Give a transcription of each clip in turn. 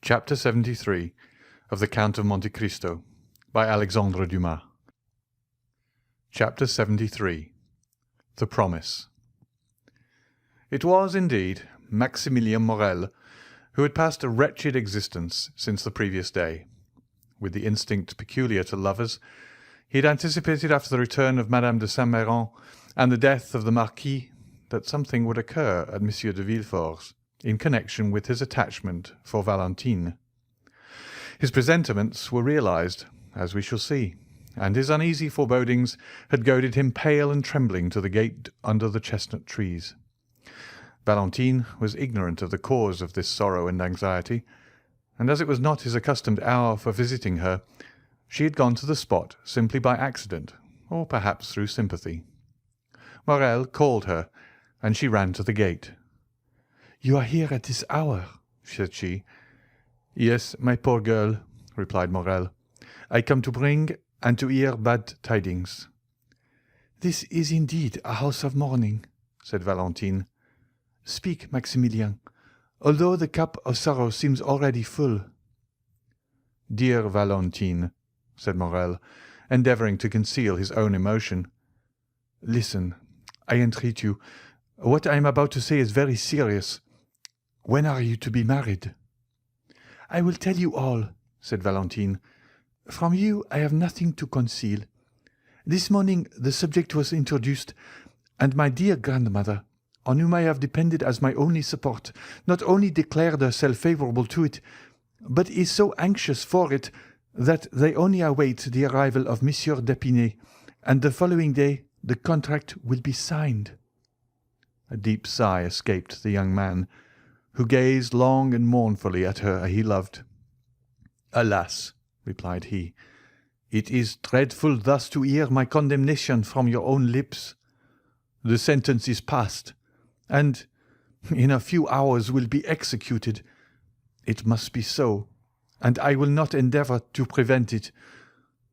Chapter 73 of the Count of Monte Cristo by Alexandre Dumas. Chapter 73 The Promise. It was, indeed, Maximilien Morrel who had passed a wretched existence since the previous day. With the instinct peculiar to lovers, he had anticipated after the return of Madame de Saint-Méran and the death of the Marquis that something would occur at Monsieur de Villefort's in connection with his attachment for Valentine. His presentiments were realized, as we shall see, and his uneasy forebodings had goaded him pale and trembling to the gate under the chestnut trees. Valentine was ignorant of the cause of this sorrow and anxiety, and as it was not his accustomed hour for visiting her, she had gone to the spot simply by accident, or perhaps through sympathy. Morrel called her, and she ran to the gate. "You are here at this hour," said she. "Yes, my poor girl," replied Morrel. "I come to bring and to hear bad tidings." "This is indeed a house of mourning," said Valentine. "Speak, Maximilien, although the cup of sorrow seems already full." "Dear Valentine," said Morrel, endeavouring to conceal his own emotion. "Listen, I entreat you. What I am about to say is very serious. When are you to be married?" "I will tell you all," said Valentine. "From you I have nothing to conceal. This morning the subject was introduced, and my dear grandmother, on whom I have depended as my only support, not only declared herself favourable to it, but is so anxious for it that they only await the arrival of Monsieur d'Épinay, and the following day the contract will be signed." A deep sigh escaped the young man, who gazed long and mournfully at her he loved. "Alas," replied he, "it is dreadful thus to hear my condemnation from your own lips. The sentence is passed, and in a few hours will be executed. It must be so, and I will not endeavour to prevent it.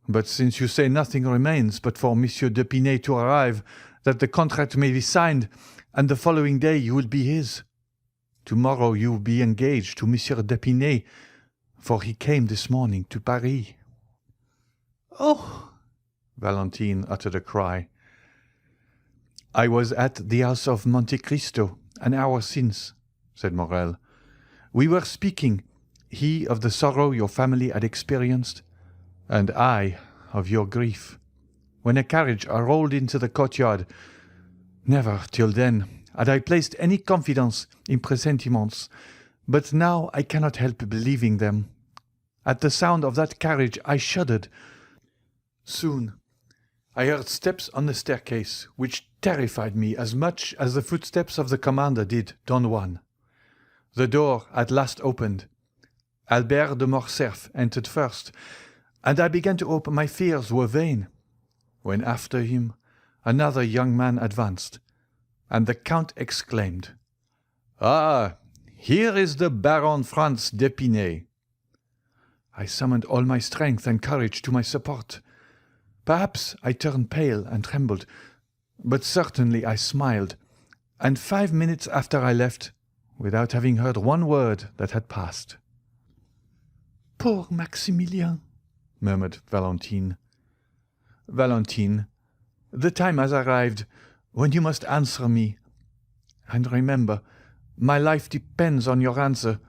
But since you say nothing remains but for Monsieur d'Épinay to arrive, that the contract may be signed, and the following day you will be his. Tomorrow you will be engaged to Monsieur d'Épinay, for he came this morning to Paris." "Oh!" Valentine uttered a cry. "I was at the house of Monte Cristo an hour since," said Morrel. "We were speaking, he of the sorrow your family had experienced, and I of your grief, when a carriage rolled into the courtyard. Never till then had I placed any confidence in presentiments, but now I cannot help believing them. At the sound of that carriage I shuddered. Soon I heard steps on the staircase, which terrified me as much as the footsteps of the commander did Don Juan. The door at last opened. Albert de Morcerf entered first, and I began to hope my fears were vain, when after him another young man advanced, and the Count exclaimed, 'Ah, here is the Baron Franz d'Épinay.' I summoned all my strength and courage to my support. Perhaps I turned pale and trembled, but certainly I smiled, and 5 minutes after I left, without having heard one word that had passed." "Poor Maximilien," murmured Valentine. "Valentine, the time has arrived when you must answer me. And remember, my life depends on your answer.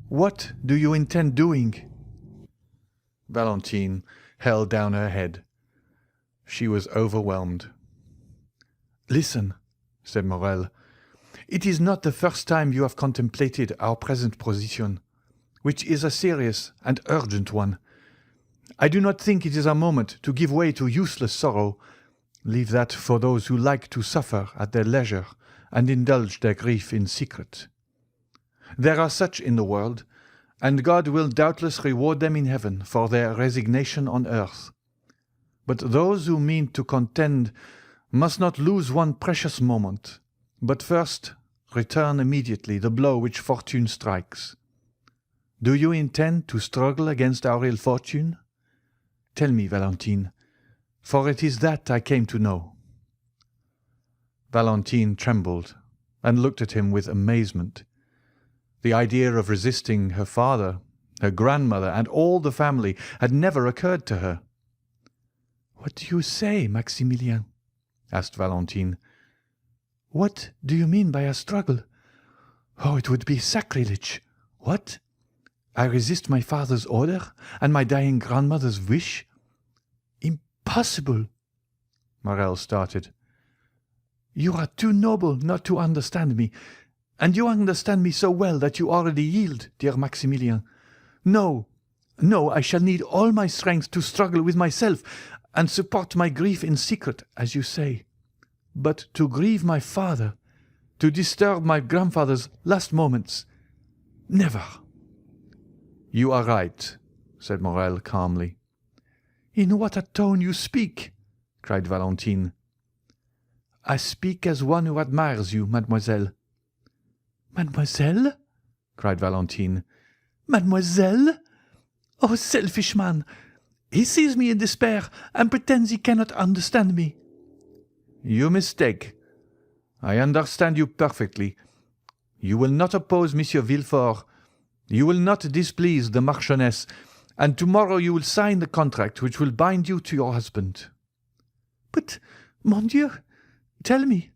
What do you intend doing?" Valentine held down her head. She was overwhelmed. "Listen," said Morrel. "It is not the first time you have contemplated our present position, which is a serious and urgent one. I do not think it is a moment to give way to useless sorrow. Leave that for those who like to suffer at their leisure and indulge their grief in secret. There are such in the world, and God will doubtless reward them in heaven for their resignation on earth. But those who mean to contend must not lose one precious moment, but first return immediately the blow which fortune strikes. Do you intend to struggle against our ill fortune? Tell me, Valentine, for it is that I came to know." Valentine trembled and looked at him with amazement. The idea of resisting her father, Her grandmother and all the family had never occurred to her. "What do you say, Maximilien?" asked Valentine. "What do you mean by a struggle? Oh, it would be sacrilege. What? I resist my father's order and my dying grandmother's wish? Impossible!" Morel started. "You are too noble not to understand me, and you understand me so well that you already yield, dear Maximilien. No, no, I shall need all my strength to struggle with myself and support my grief in secret, as you say. But to grieve my father, to disturb my grandfather's last moments, never." "You are right," said Morel calmly. "In what a tone you speak!" cried Valentine. "I speak as one who admires you, mademoiselle." "Mademoiselle?" cried Valentine. "Mademoiselle? Oh, selfish man! He sees me in despair and pretends he cannot understand me." "You mistake. I understand you perfectly. You will not oppose Monsieur Villefort. You will not displease the Marchioness, and tomorrow you will sign the contract which will bind you to your husband." "But, mon Dieu, tell me,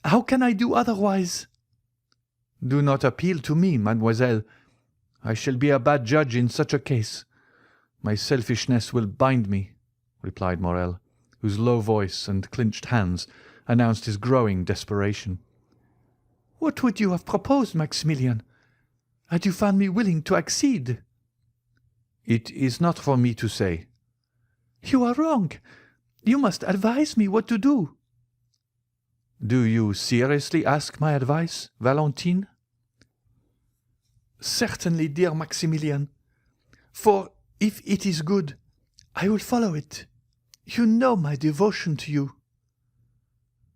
how can I do otherwise?" "Do not appeal to me, mademoiselle. I shall be a bad judge in such a case. My selfishness will bind me," replied Morel, whose low voice and clenched hands announced his growing desperation. "What would you have proposed, Maximilien? Had you found me willing to accede?" "It is not for me to say." "You are wrong. You must advise me what to do." "Do you seriously ask my advice, Valentine?" "Certainly, dear Maximilien. For if it is good, I will follow it. You know my devotion to you."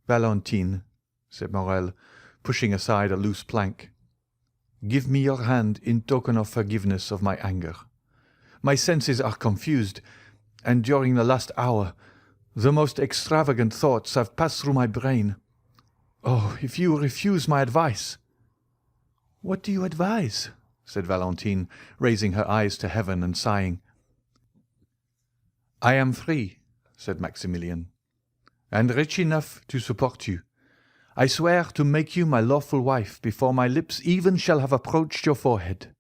"Valentine," said Morel, pushing aside a loose plank, "give me your hand in token of forgiveness of my anger. My senses are confused, and during the last hour the most extravagant thoughts have passed through my brain. Oh, if you refuse my advice—" "What do you advise?" said Valentine, raising her eyes to heaven and sighing. "I am free," said Maximilien, "and rich enough to support you. I swear to make you my lawful wife before my lips even shall have approached your forehead."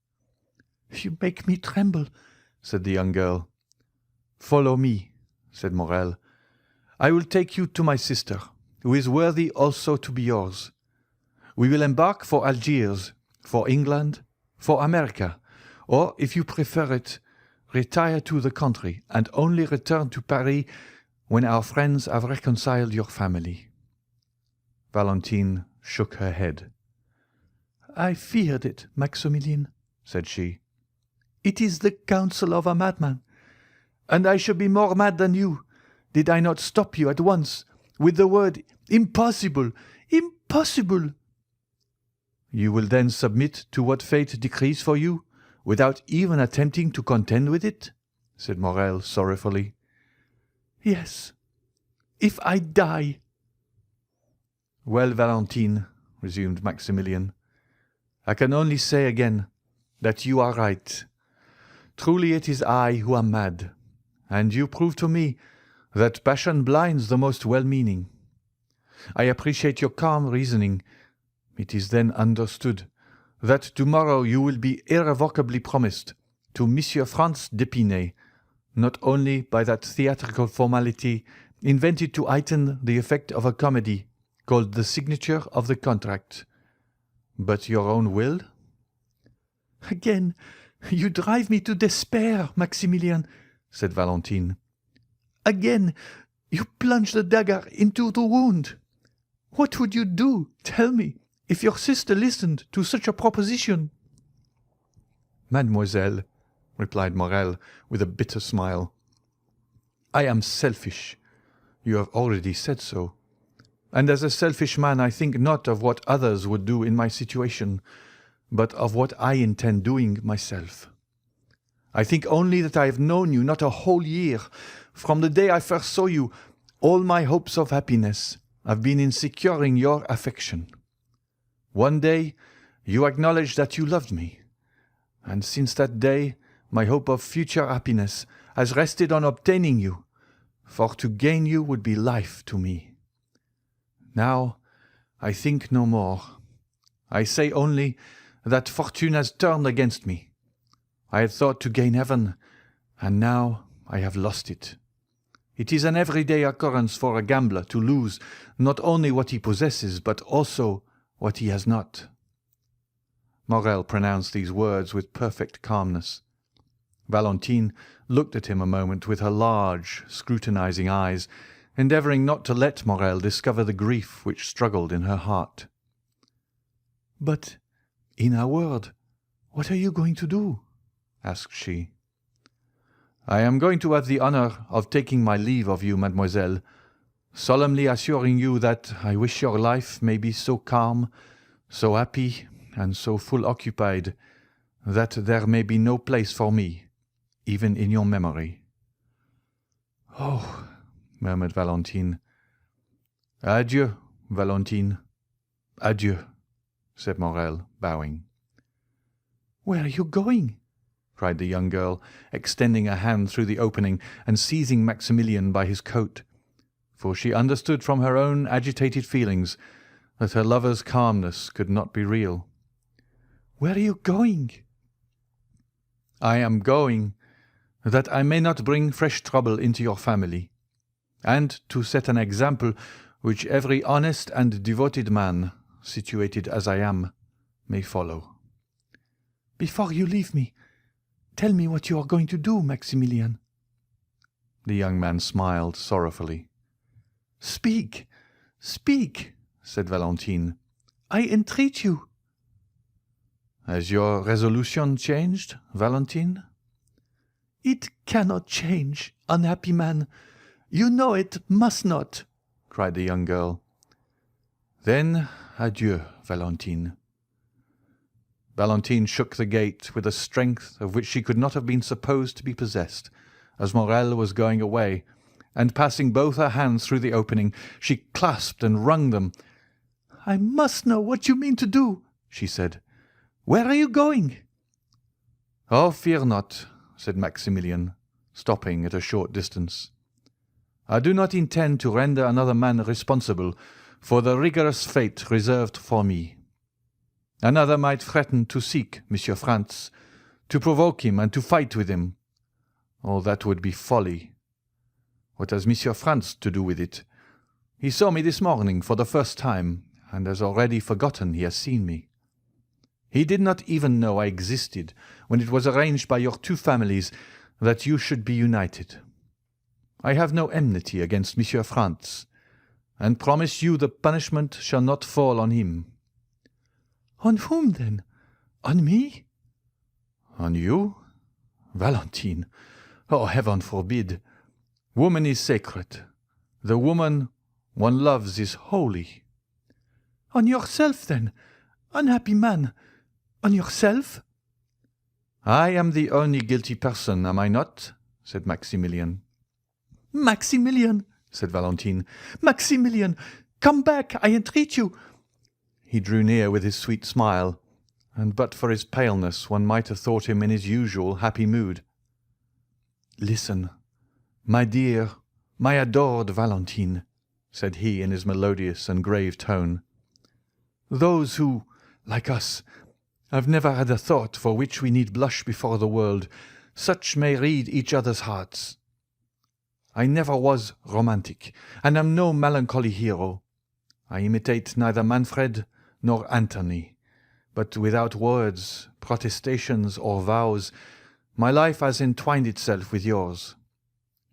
"You make me tremble," said the young girl. "Follow me," said Morel. "I will take you to my sister, who is worthy also to be yours. We will embark for Algiers, for England, for America, or, if you prefer it, retire to the country and only return to Paris when our friends have reconciled your family." Valentine shook her head. "I feared it, Maximilien," said she. "It is the counsel of a madman, and I should be more mad than you did I not stop you at once with the word impossible, impossible." "You will then submit to what fate decrees for you, without even attempting to contend with it?" said Morel sorrowfully. "Yes, if I die." "Well, Valentine," resumed Maximilien, "I can only say again that you are right. Truly it is I who am mad, and you prove to me that passion blinds the most well-meaning. I appreciate your calm reasoning. It is then understood that tomorrow you will be irrevocably promised to Monsieur Franz d'Épinay, not only by that theatrical formality invented to heighten the effect of a comedy called the signature of the contract, but your own will." "Again, you drive me to despair, Maximilien," said Valentine. "Again, you plunge the dagger into the wound. What would you do, tell me, if your sister listened to such a proposition?" "Mademoiselle," replied Morel with a bitter smile, "I am selfish. You have already said so. And as a selfish man I think not of what others would do in my situation, but of what I intend doing myself. I think only that I have known you not a whole year. From the day I first saw you, all my hopes of happiness have been in securing your affection. One day you acknowledged that you loved me, and since that day my hope of future happiness has rested on obtaining you, for to gain you would be life to me. Now I think no more. I say only that fortune has turned against me. I had thought to gain heaven, and now I have lost it. It is an everyday occurrence for a gambler to lose not only what he possesses, but also what he has not. Morrel pronounced these words with perfect calmness. Valentine looked at him a moment with her large, scrutinizing eyes, endeavouring not to let Morrel discover the grief which struggled in her heart. "But, in a word, what are you going to do?" asked she. "I am going to have the honour of taking my leave of you, mademoiselle, solemnly assuring you that I wish your life may be so calm, so happy, and so full occupied, that there may be no place for me, even in your memory." "Oh," murmured Valentine. "Adieu, Valentine, adieu," said Morrel, bowing. "Where are you going?" cried the young girl, extending a hand through the opening and seizing Maximilian by his coat, for she understood from her own agitated feelings that her lover's calmness could not be real. "Where are you going?" "I am going that I may not bring fresh trouble into your family, and to set an example which every honest and devoted man, situated as I am, may follow." "Before you leave me, tell me what you are going to do, Maximilian." The young man smiled sorrowfully. "Speak, speak," said Valentine. "I entreat you." "Has your resolution changed, Valentine?" "It cannot change, unhappy man. You know it must not," cried the young girl. "Then adieu, Valentine." Valentine shook the gate with a strength of which she could not have been supposed to be possessed, as Morrel was going away, and passing both her hands through the opening, she clasped and wrung them. "I must know what you mean to do," she said. "Where are you going?" "Oh, fear not," said Maximilian, stopping at a short distance. "I do not intend to render another man responsible for the rigorous fate reserved for me. Another might threaten to seek Monsieur Franz, to provoke him and to fight with him. Oh, that would be folly. What has Monsieur Franz to do with it? He saw me this morning for the first time, and has already forgotten he has seen me. He did not even know I existed when it was arranged by your two families that you should be united. I have no enmity against Monsieur Franz, and promise you the punishment shall not fall on him." "On whom, then? On me?" "On you? Valentine! Oh, heaven forbid! Woman is sacred. The woman one loves is holy." "On yourself, then, unhappy man, on yourself?" "I am the only guilty person, am I not?" said Maximilian. "Maximilian," said Valentine, "Maximilian, come back, I entreat you." He drew near with his sweet smile, and but for his paleness one might have thought him in his usual happy mood. "Listen, my dear, my adored Valentine," said he in his melodious and grave tone. "Those who, like us, have never had a thought for which we need blush before the world, such may read each other's hearts. I never was romantic, and am no melancholy hero. I imitate neither Manfred nor Antony, but without words, protestations, or vows, my life has entwined itself with yours.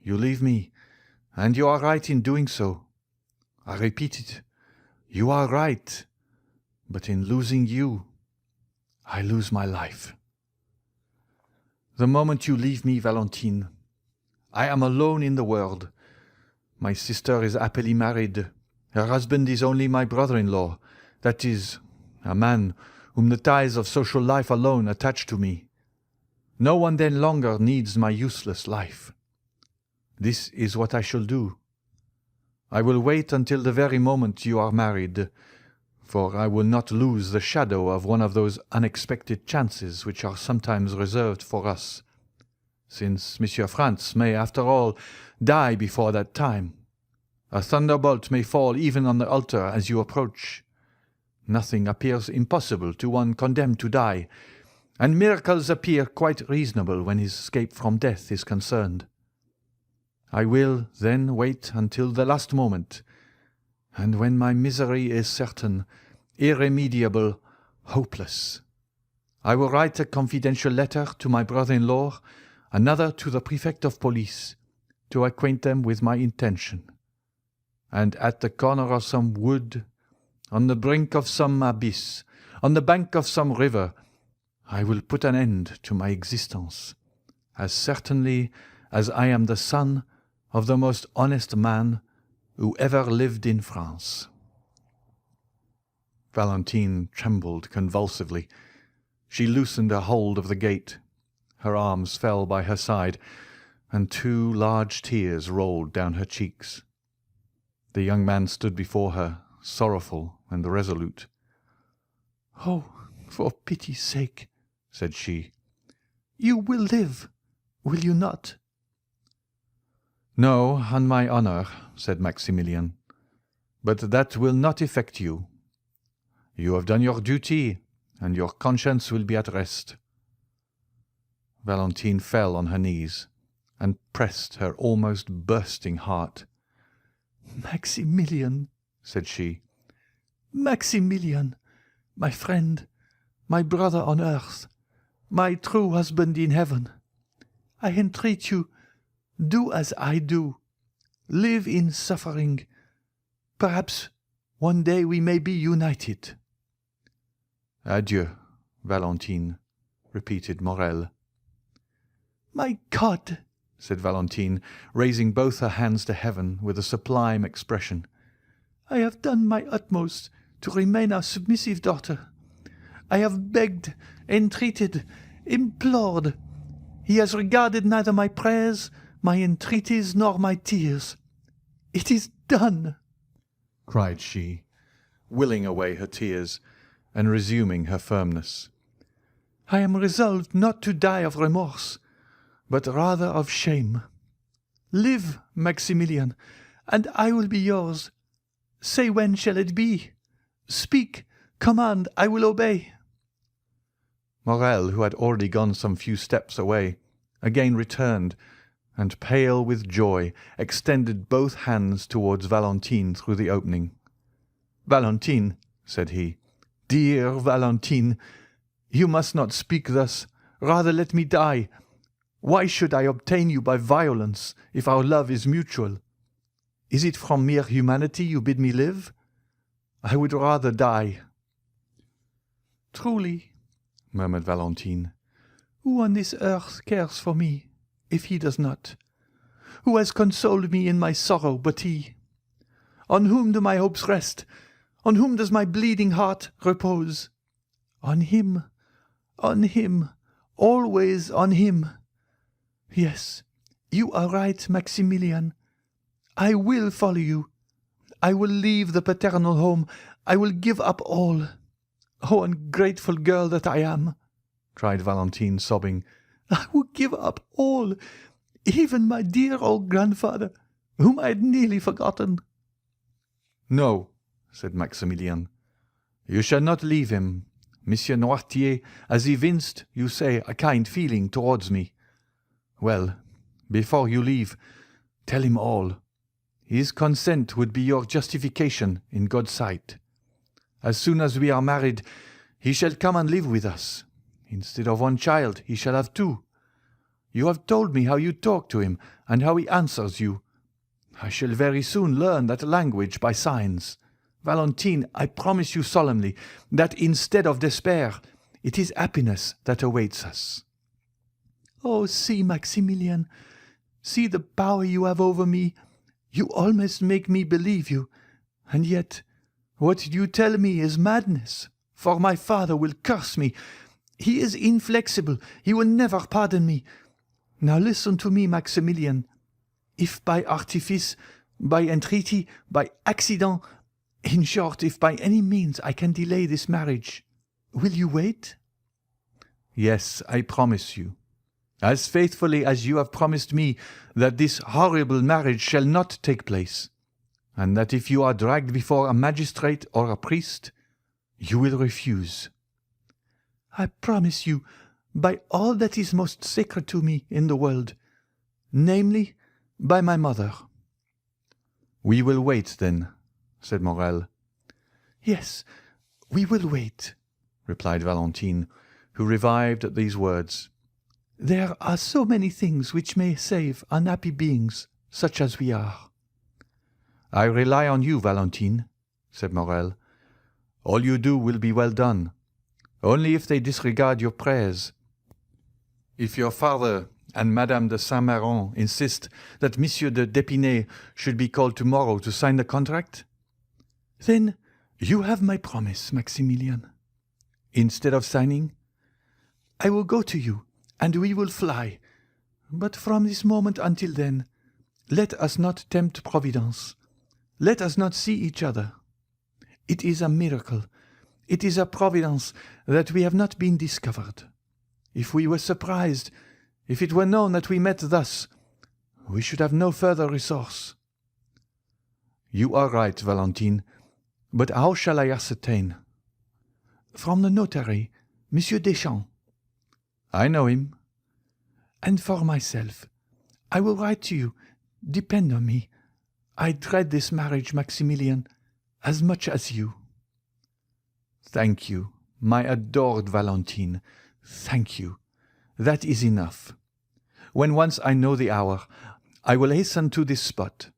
You leave me, and you are right in doing so. I repeat it, you are right, but in losing you, I lose my life. The moment you leave me, Valentine, I am alone in the world. My sister is happily married. Her husband is only my brother-in-law, that is, a man whom the ties of social life alone attach to me. No one then longer needs my useless life. This is what I shall do. I will wait until the very moment you are married, for I will not lose the shadow of one of those unexpected chances which are sometimes reserved for us since Monsieur France may, after all, die before that time. A thunderbolt may fall even on the altar as you approach. Nothing appears impossible to one condemned to die, and miracles appear quite reasonable when his escape from death is concerned. I will then wait until the last moment, and when my misery is certain, irremediable, hopeless, I will write a confidential letter to my brother-in-law, another to the prefect of police, to acquaint them with my intention. And at the corner of some wood, on the brink of some abyss, on the bank of some river, I will put an end to my existence, as certainly as I am the son of the most honest man who ever lived in France." Valentine trembled convulsively. She loosened her hold of the gate. Her arms fell by her side, and 2 large tears rolled down her cheeks. The young man stood before her, sorrowful and resolute. "Oh, for pity's sake," said she, "you will live, will you not?" "No, on my honour," said Maximilian, "but that will not affect you. You have done your duty, and your conscience will be at rest." Valentine fell on her knees and pressed her almost bursting heart. "Maximilian," said she, "Maximilian, my friend, my brother on earth, my true husband in heaven, I entreat you, do as I do. Live in suffering. Perhaps one day we may be united." "Adieu, Valentine," repeated Morrel. "My God!" said Valentine, raising both her hands to heaven with a sublime expression. "I have done my utmost to remain a submissive daughter. I have begged, entreated, implored. He has regarded neither my prayers, my entreaties, nor my tears. It is done!" cried she, willing away her tears and resuming her firmness. "I am resolved not to die of remorse, but rather of shame. Live, Maximilian, and I will be yours. Say when shall it be? Speak, command, I will obey." Morrel, who had already gone some few steps away, again returned, and, pale with joy, extended both hands towards Valentine through the opening. "Valentine," said he, "dear Valentine, you must not speak thus. Rather let me die. Why should I obtain you by violence, if our love is mutual? Is it from mere humanity you bid me live? I would rather die." "Truly," murmured Valentine. "who on this earth cares for me, if he does not? Who has consoled me in my sorrow but he? On whom do my hopes rest? On whom does my bleeding heart repose? On him, always on him. Yes, you are right, Maximilian. I will follow you. I will leave the paternal home. I will give up all. Oh, ungrateful girl that I am!" cried Valentine, sobbing. "I would give up all, even my dear old grandfather, whom I had nearly forgotten." "No," said Maximilian, "you shall not leave him. Monsieur Noirtier has evinced, you say, a kind feeling towards me. Well, before you leave, tell him all. His consent would be your justification in God's sight. As soon as we are married, he shall come and live with us. Instead of 1 child, he shall have 2. You have told me how you talk to him and how he answers you. I shall very soon learn that language by signs. Valentine, I promise you solemnly that instead of despair, it is happiness that awaits us." "Oh, see, Maximilian, see the power you have over me. You almost make me believe you, and yet what you tell me is madness, for my father will curse me. He is inflexible, he will never pardon me. Now listen to me, Maximilian. If by artifice, by entreaty, by accident, in short, if by any means I can delay this marriage, will you wait?" "Yes, I promise you." as faithfully as you have promised me that this horrible marriage shall not take place, and that if you are dragged before a magistrate or a priest, you will refuse." "I promise you, by all that is most sacred to me in the world, namely, by my mother." "We will wait, then," said Morel. "Yes, we will wait," replied Valentine, who revived at these words. "There are so many things which may save unhappy beings such as we are." "I rely on you, Valentine," said Morel. "All you do will be well done. Only if they disregard your prayers. If your father and Madame de Saint-Méran insist that Monsieur de d'Épinay should be called tomorrow to sign the contract—" "Then you have my promise, Maximilian." "Instead of signing?" "I will go to you, and we will fly. But from this moment until then, let us not tempt Providence. Let us not see each other. It is a miracle, it is a providence that we have not been discovered. If we were surprised, if it were known that we met thus, we should have no further resource." "You are right, Valentine. But how shall I ascertain?" "From the notary, Monsieur Deschamps." "I know him." "And for myself, I will write to you. Depend on me. I dread this marriage, Maximilian, as much as you." "Thank you, my adored Valentine. Thank you. That is enough. When once I know the hour, I will hasten to this spot.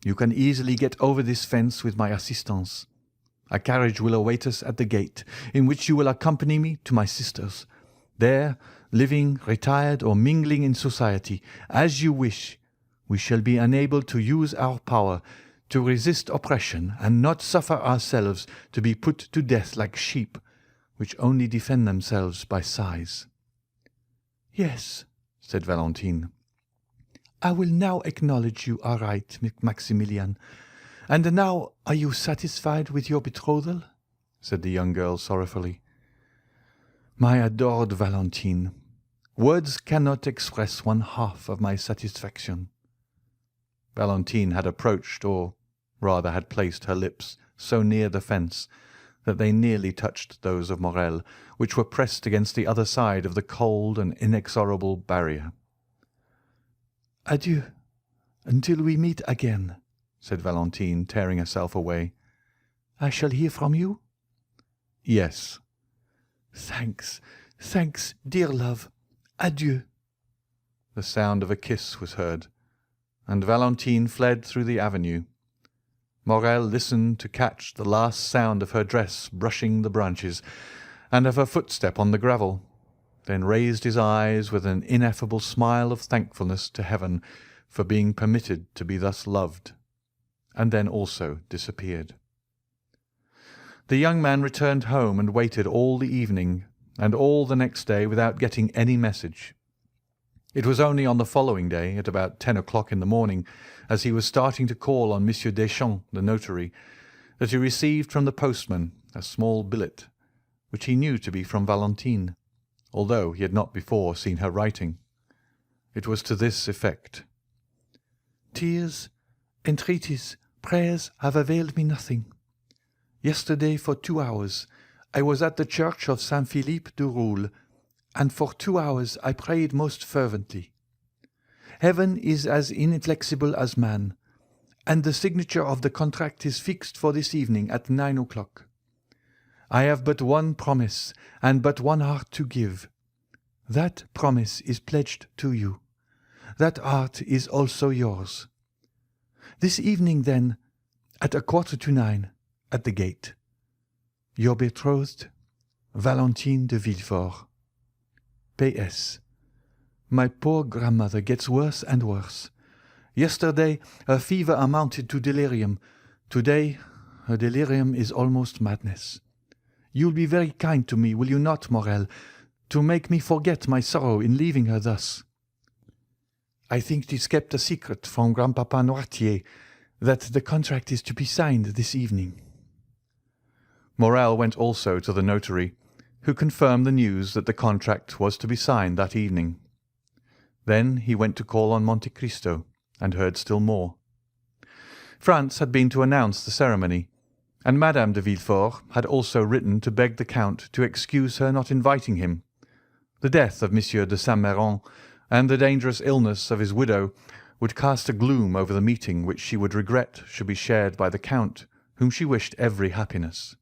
You can easily get over this fence with my assistance. A carriage will await us at the gate, in which you will accompany me to my sister's. There, living, retired, or mingling in society, as you wish, we shall be enabled to use our power to resist oppression and not suffer ourselves to be put to death like sheep, which only defend themselves by sighs." "Yes," said Valentine. "I will now acknowledge you are right, Maximilian. And now are you satisfied with your betrothal?" said the young girl sorrowfully. "My adored Valentine, words cannot express one half of my satisfaction." Valentine had approached, or rather had placed her lips so near the fence that they nearly touched those of Morel, which were pressed against the other side of the cold and inexorable barrier. "Adieu, until we meet again," said Valentine, tearing herself away. "I shall hear from you?" "Yes." "Thanks, thanks, dear love. Adieu." The sound of a kiss was heard, and Valentine fled through the avenue. Morel listened to catch the last sound of her dress brushing the branches, and of her footstep on the gravel, then raised his eyes with an ineffable smile of thankfulness to heaven for being permitted to be thus loved, and then also disappeared. The young man returned home and waited all the evening and all the next day without getting any message. It was only on the following day, at about 10 o'clock in the morning, as he was starting to call on Monsieur Deschamps, the notary, that he received from the postman a small billet, which he knew to be from Valentine, although he had not before seen her writing. It was to this effect: "Tears, entreaties, prayers have availed me nothing. Yesterday, for 2 hours, I was at the church of Saint-Philippe du Roule, and for 2 hours I prayed most fervently. Heaven is as inflexible as man, and the signature of the contract is fixed for this evening at 9 o'clock. I have but one promise and but one heart to give. That promise is pledged to you. That heart is also yours. This evening, then, at 9:15, at the gate. Your betrothed, Valentine de Villefort. P.S. My poor grandmother gets worse and worse. Yesterday her fever amounted to delirium. Today her delirium is almost madness. You'll be very kind to me, will you not, Morel, to make me forget my sorrow in leaving her thus? I think 'tis kept a secret from Grandpapa Noirtier that the contract is to be signed this evening." Morel went also to the notary, who confirmed the news that the contract was to be signed that evening. Then he went to call on Monte Cristo, and heard still more. France had been to announce the ceremony, and Madame de Villefort had also written to beg the Count to excuse her not inviting him. The death of Monsieur de Saint-Méran and the dangerous illness of his widow would cast a gloom over the meeting which she would regret should be shared by the Count, whom she wished every happiness.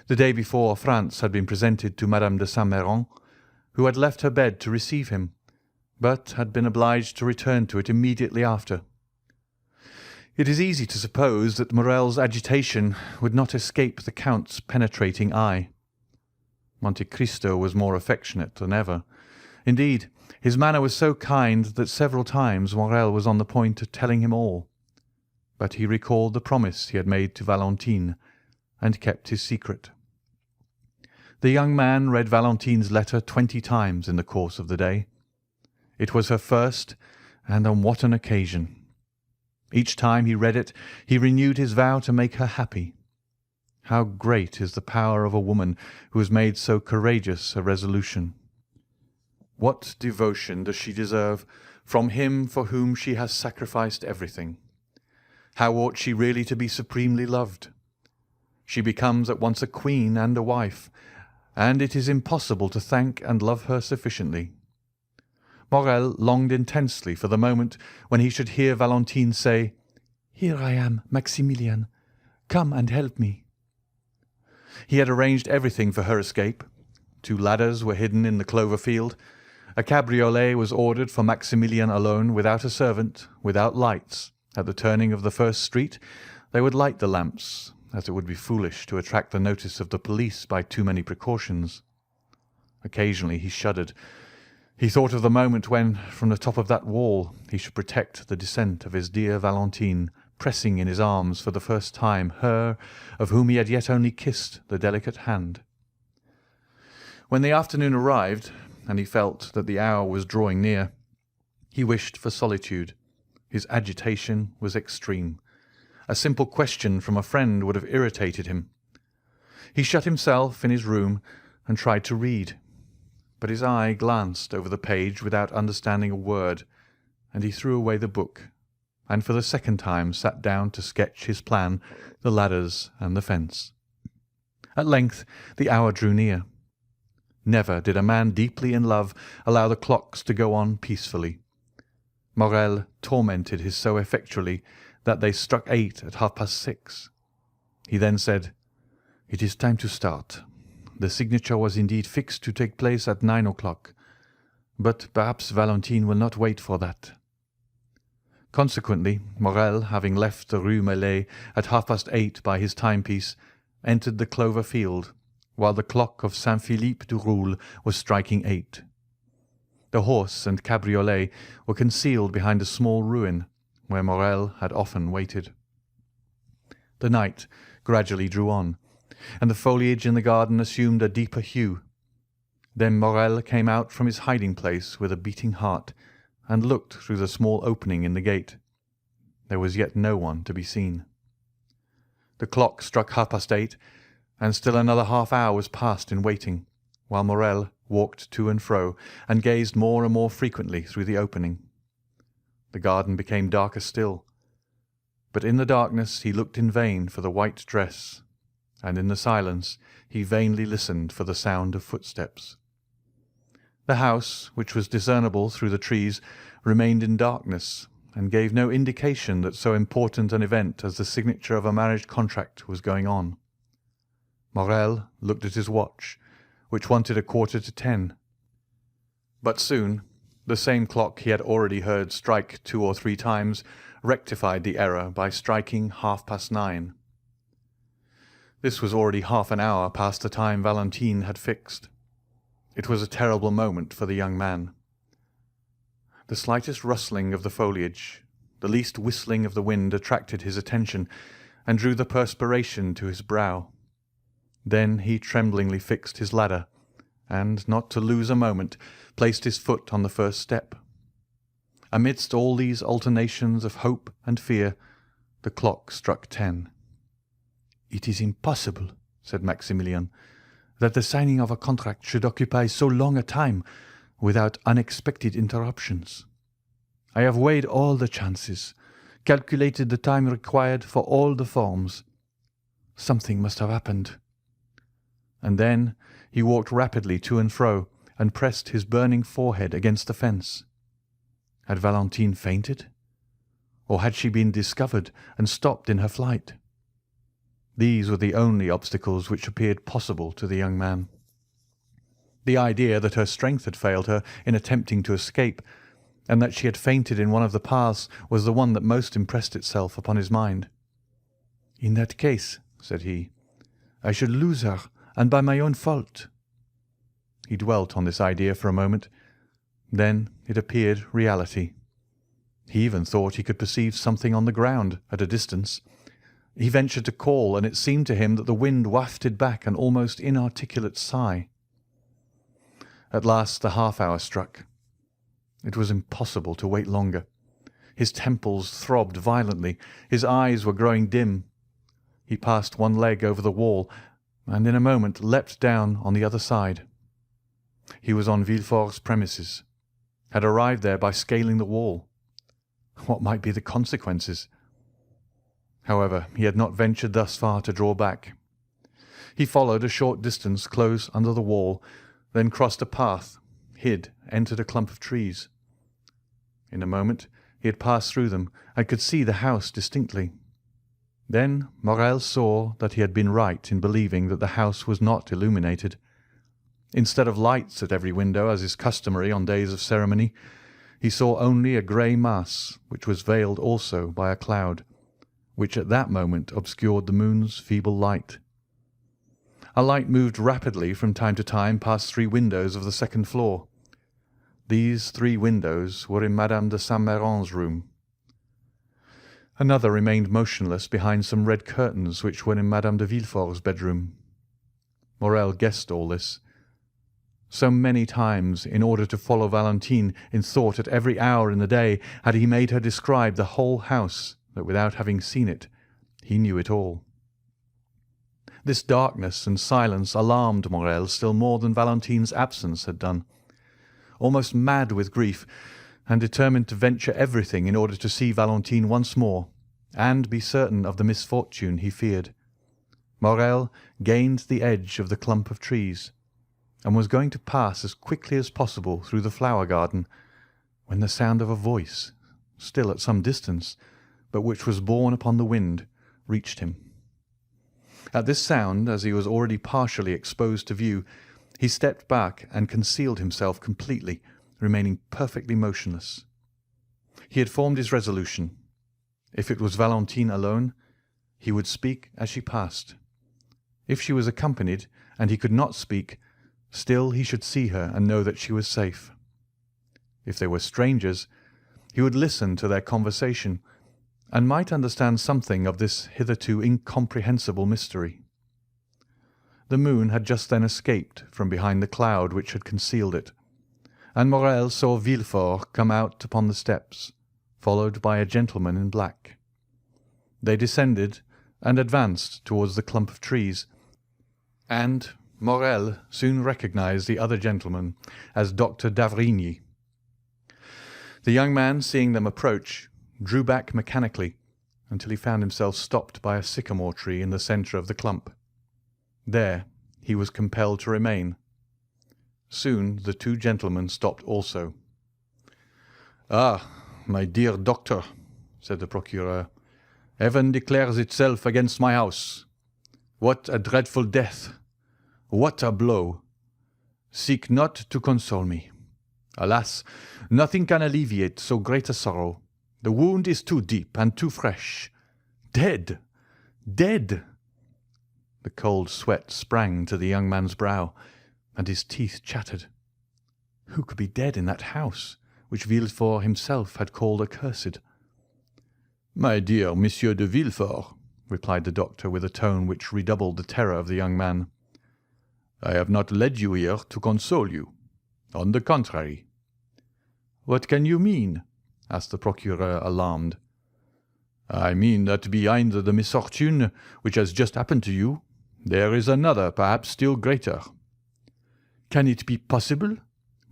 The day before, France had been presented to Madame de Saint-Méran, who had left her bed to receive him, but had been obliged to return to it immediately after. It is easy to suppose that Morrel's agitation would not escape the Count's penetrating eye. Monte Cristo was more affectionate than ever. Indeed, his manner was so kind that several times Morrel was on the point of telling him all. But he recalled the promise he had made to Valentine, and kept his secret. The young man read Valentine's letter 20 times in the course of the day. It was her first, and on what an occasion! Each time he read it, he renewed his vow to make her happy. How great is the power of a woman who has made so courageous a resolution! What devotion does she deserve from him for whom she has sacrificed everything? How ought she really to be supremely loved? She becomes at once a queen and a wife, and it is impossible to thank and love her sufficiently. Morrel longed intensely for the moment when he should hear Valentine say, "Here I am, Maximilian. Come and help me." He had arranged everything for her escape. 2 ladders were hidden in the clover field. A cabriolet was ordered for Maximilian alone, without a servant, without lights. At the turning of the first street they would light the lamps, as it would be foolish to attract the notice of the police by too many precautions. Occasionally he shuddered. He thought of the moment when, from the top of that wall, he should protect the descent of his dear Valentine, pressing in his arms for the first time her of whom he had yet only kissed the delicate hand. When the afternoon arrived, and he felt that the hour was drawing near, he wished for solitude. His agitation was extreme. A simple question from a friend would have irritated him. He shut himself in his room and tried to read, but his eye glanced over the page without understanding a word, and he threw away the book, and for the second time sat down to sketch his plan, the ladders and the fence. At length the hour drew near. Never did a man deeply in love allow the clocks to go on peacefully. Morrel tormented his so effectually that they struck 8 at 6:30. He then said, "It is time to start. The signature was indeed fixed to take place at 9 o'clock, but perhaps Valentine will not wait for that." Consequently, Morrel, having left the Rue Meslay at 8:30 by his timepiece, entered the clover field, while the clock of Saint-Philippe du Roule was striking 8. The horse and cabriolet were concealed behind a small ruin, where Morrel had often waited. The night gradually drew on, and the foliage in the garden assumed a deeper hue. Then Morrel came out from his hiding-place with a beating heart, and looked through the small opening in the gate. There was yet no one to be seen. The clock struck 8:30, and still another half-hour was passed in waiting, while Morrel walked to and fro, and gazed more and more frequently through the opening. The garden became darker still, but in the darkness he looked in vain for the white dress, and in the silence he vainly listened for the sound of footsteps. The house, which was discernible through the trees, remained in darkness, and gave no indication that so important an event as the signature of a marriage contract was going on. Morrel looked at his watch, which wanted 9:15. But soon the same clock he had already heard strike 2 or 3 times rectified the error by striking 9:30. This was already half an hour past the time Valentine had fixed. It was a terrible moment for the young man. The slightest rustling of the foliage, the least whistling of the wind attracted his attention and drew the perspiration to his brow. Then he tremblingly fixed his ladder, and, not to lose a moment, placed his foot on the first step. Amidst all these alternations of hope and fear, the clock struck 10. "It is impossible," said Maximilian, "that the signing of a contract should occupy so long a time. without unexpected interruptions. I have weighed all the chances, calculated the time required for all the forms. Something must have happened." And then he walked rapidly to and fro and pressed his burning forehead against the fence. Had Valentine fainted? Or had she been discovered and stopped in her flight? These were the only obstacles which appeared possible to the young man. The idea that her strength had failed her in attempting to escape, and that she had fainted in one of the paths, was the one that most impressed itself upon his mind. "In that case," said he, "I should lose her, and by my own fault." He dwelt on this idea for a moment. Then it appeared reality. He even thought he could perceive something on the ground at a distance. He ventured to call, and it seemed to him that the wind wafted back an almost inarticulate sigh. At last the half-hour struck. It was impossible to wait longer. His temples throbbed violently. His eyes were growing dim. He passed one leg over the wall, and in a moment leapt down on the other side. He was on Villefort's premises, had arrived there by scaling the wall. What might be the consequences? However, he had not ventured thus far to draw back. He followed a short distance close under the wall, then crossed a path, hid, entered a clump of trees. In a moment he had passed through them and could see the house distinctly. Then Morel saw that he had been right in believing that the house was not illuminated. Instead of lights at every window, as is customary on days of ceremony, he saw only a grey mass, which was veiled also by a cloud, which at that moment obscured the moon's feeble light. A light moved rapidly from time to time past 3 windows of the second floor. These 3 windows were in Madame de Saint-Méran's room. Another remained motionless behind some red curtains which were in Madame de Villefort's bedroom. Morel guessed all this. So many times, in order to follow Valentine in thought at every hour in the day, had he made her describe the whole house, that without having seen it, he knew it all. This darkness and silence alarmed Morel still more than Valentine's absence had done. Almost mad with grief, and determined to venture everything in order to see Valentine once more, and be certain of the misfortune he feared, Morel gained the edge of the clump of trees, and was going to pass as quickly as possible through the flower garden, when the sound of a voice, still at some distance, but which was borne upon the wind, reached him. At this sound, as he was already partially exposed to view, he stepped back and concealed himself completely, remaining perfectly motionless. He had formed his resolution. If it was Valentine alone, he would speak as she passed. If she was accompanied, and he could not speak, still he should see her and know that she was safe. If they were strangers, he would listen to their conversation, and might understand something of this hitherto incomprehensible mystery. The moon had just then escaped from behind the cloud which had concealed it, and Morel saw Villefort come out upon the steps, followed by a gentleman in black. They descended and advanced towards the clump of trees, and Morel soon recognized the other gentleman as Dr. d'Avrigny. The young man, seeing them approach, drew back mechanically until he found himself stopped by a sycamore tree in the centre of the clump. There he was compelled to remain. Soon the 2 gentlemen stopped also. "Ah, my dear doctor," said the procureur, "heaven declares itself against my house. What a dreadful death! What a blow! Seek not to console me. Alas, nothing can alleviate so great a sorrow. The wound is too deep and too fresh. Dead! Dead!" The cold sweat sprang to the young man's brow, and his teeth chattered. Who could be dead in that house, which Villefort himself had called accursed? "My dear Monsieur de Villefort," replied the doctor with a tone which redoubled the terror of the young man, "I have not led you here to console you. On the contrary." "What can you mean?" asked the procureur, alarmed. "I mean that behind the misfortune which has just happened to you, there is another, perhaps still greater." "Can it be possible?"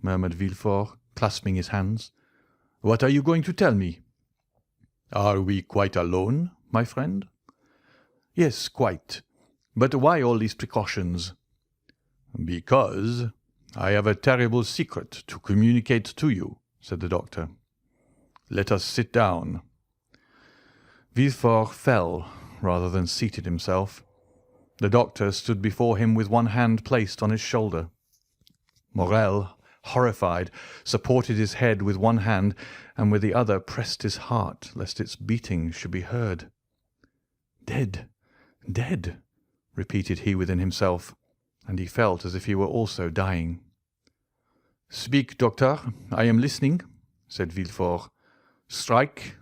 murmured Villefort, clasping his hands. "What are you going to tell me?" "Are we quite alone, my friend?" "Yes, quite. But why all these precautions?" "Because I have a terrible secret to communicate to you," said the doctor. "Let us sit down." Villefort fell rather than seated himself. The doctor stood before him with one hand placed on his shoulder. Morel, horrified, supported his head with one hand, and with the other pressed his heart lest its beating should be heard. "Dead, dead," repeated he within himself, and he felt as if he were also dying. "Speak, doctor, I am listening," said Villefort. "Strike.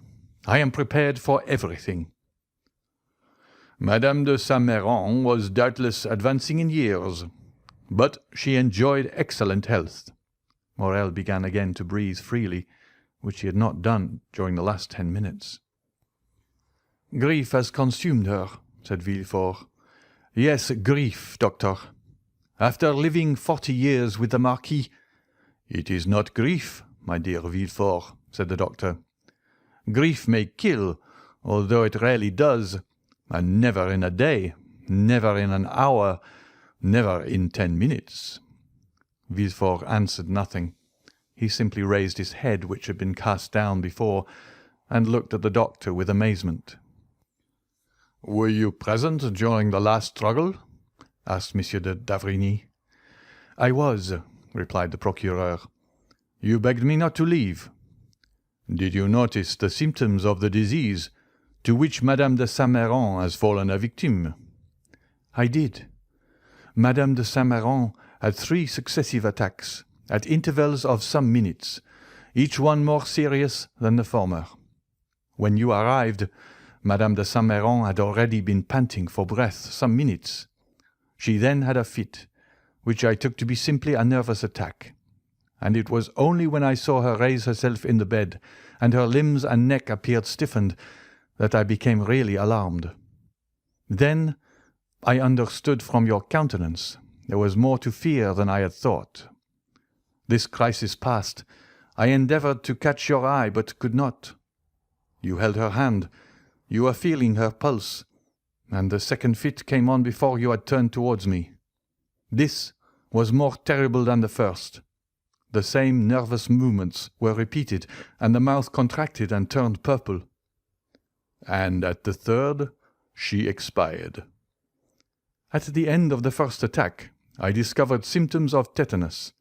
I am prepared for everything." "Madame de Saint-Méran was doubtless advancing in years, but she enjoyed excellent health." Morel began again to breathe freely, which he had not done during the last 10 minutes. "Grief has consumed her," said Villefort. "Yes, grief, doctor. After living 40 years with the Marquis—" "It is not grief, my dear Villefort," said the doctor. "Grief may kill, although it rarely does, and never in a day, never in an hour, never in 10 minutes." Villefort answered nothing. He simply raised his head, which had been cast down before, and looked at the doctor with amazement. "Were you present during the last struggle?" asked Monsieur de D'avrigny. "I was," replied the procureur. "You begged me not to leave. Did you notice the symptoms of the disease to which Madame de Saint-Méran has fallen a victim?" "I did. Madame de Saint-Méran had 3 successive attacks, at intervals of some minutes, each one more serious than the former. When you arrived, Madame de Saint-Méran had already been panting for breath some minutes. She then had a fit, which I took to be simply a nervous attack, and it was only when I saw her raise herself in the bed, and her limbs and neck appeared stiffened, that I became really alarmed. Then I understood from your countenance there was more to fear than I had thought. This crisis past, I endeavoured to catch your eye, but could not. You held her hand, you were feeling her pulse, and the second fit came on before you had turned towards me. This was more terrible than the first. The same nervous movements were repeated, and the mouth contracted and turned purple." "And at the third, she expired." "At the end of the first attack, I discovered symptoms of tetanus.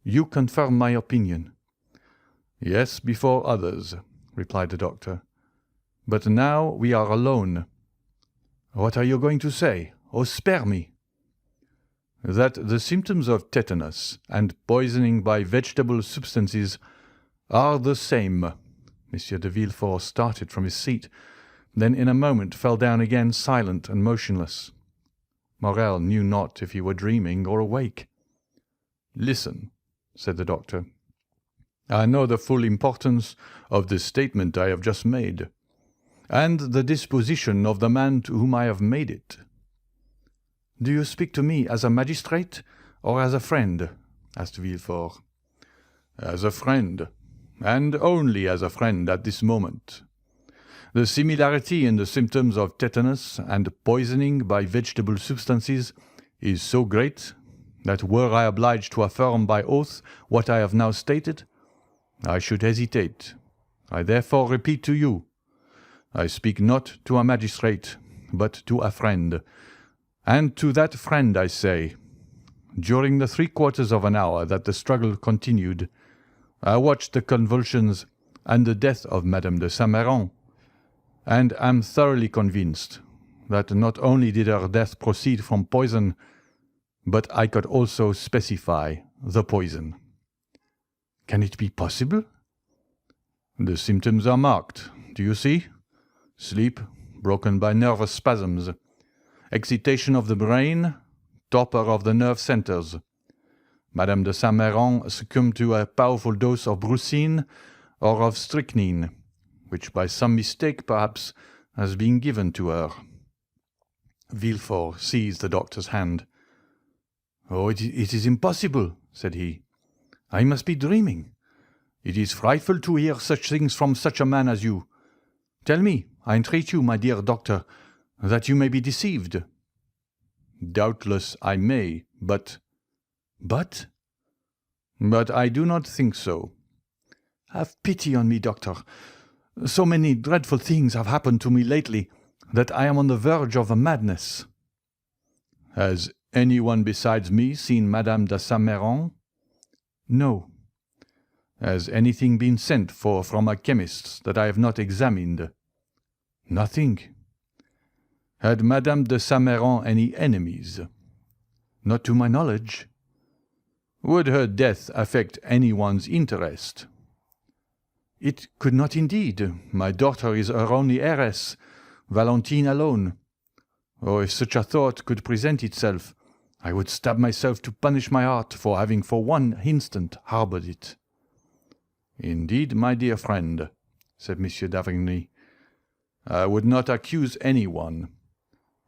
You confirm my opinion." "Yes, before others," replied the doctor. "But now we are alone." "What are you going to say? Oh, spare me!" "That the symptoms of tetanus and poisoning by vegetable substances are the same." Monsieur de Villefort started from his seat, then in a moment fell down again silent and motionless. Morel knew not if he were dreaming or awake. "Listen," said the doctor. "I know the full importance of the statement I have just made, and the disposition of the man to whom I have made it." "Do you speak to me as a magistrate or as a friend?" asked Villefort. "As a friend, and only as a friend at this moment. The similarity in the symptoms of tetanus and poisoning by vegetable substances is so great that were I obliged to affirm by oath what I have now stated, I should hesitate. I therefore repeat to you, I speak not to a magistrate, but to a friend. And to that friend I say, during the 3/4 of an hour that the struggle continued, I watched the convulsions and the death of Madame de Saint-Méran, and am thoroughly convinced that not only did her death proceed from poison, but I could also specify the poison." "Can it be possible?" "The symptoms are marked. Do you see? Sleep, broken by nervous spasms. Excitation of the brain, torpor of the nerve centres. Madame de Saint-Méran succumbed to a powerful dose of brucine or of strychnine, which by some mistake, perhaps, has been given to her." Villefort seized the doctor's hand. "Oh, it is impossible," said he. I must be dreaming. It is frightful to hear such things from such a man as you. Tell me, I entreat you, my dear doctor, that you may be deceived." "Doubtless I may, but—" "But?" "But I do not think so." "Have pity on me, doctor. So many dreadful things have happened to me lately that I am on the verge of a madness." "Has anyone besides me seen Madame de Saint-Méran?" "No." "Has anything been sent for from a chemist that I have not examined?" "Nothing." "Had Madame de Saint-Méran any enemies?" "Not to my knowledge." "Would her death affect anyone's interest?" "It could not indeed. My daughter is her only heiress, Valentine alone. Oh, if such a thought could present itself, I would stab myself to punish my heart for having for one instant harboured it." "Indeed, my dear friend," said Monsieur d'Avrigny, "I would not accuse anyone.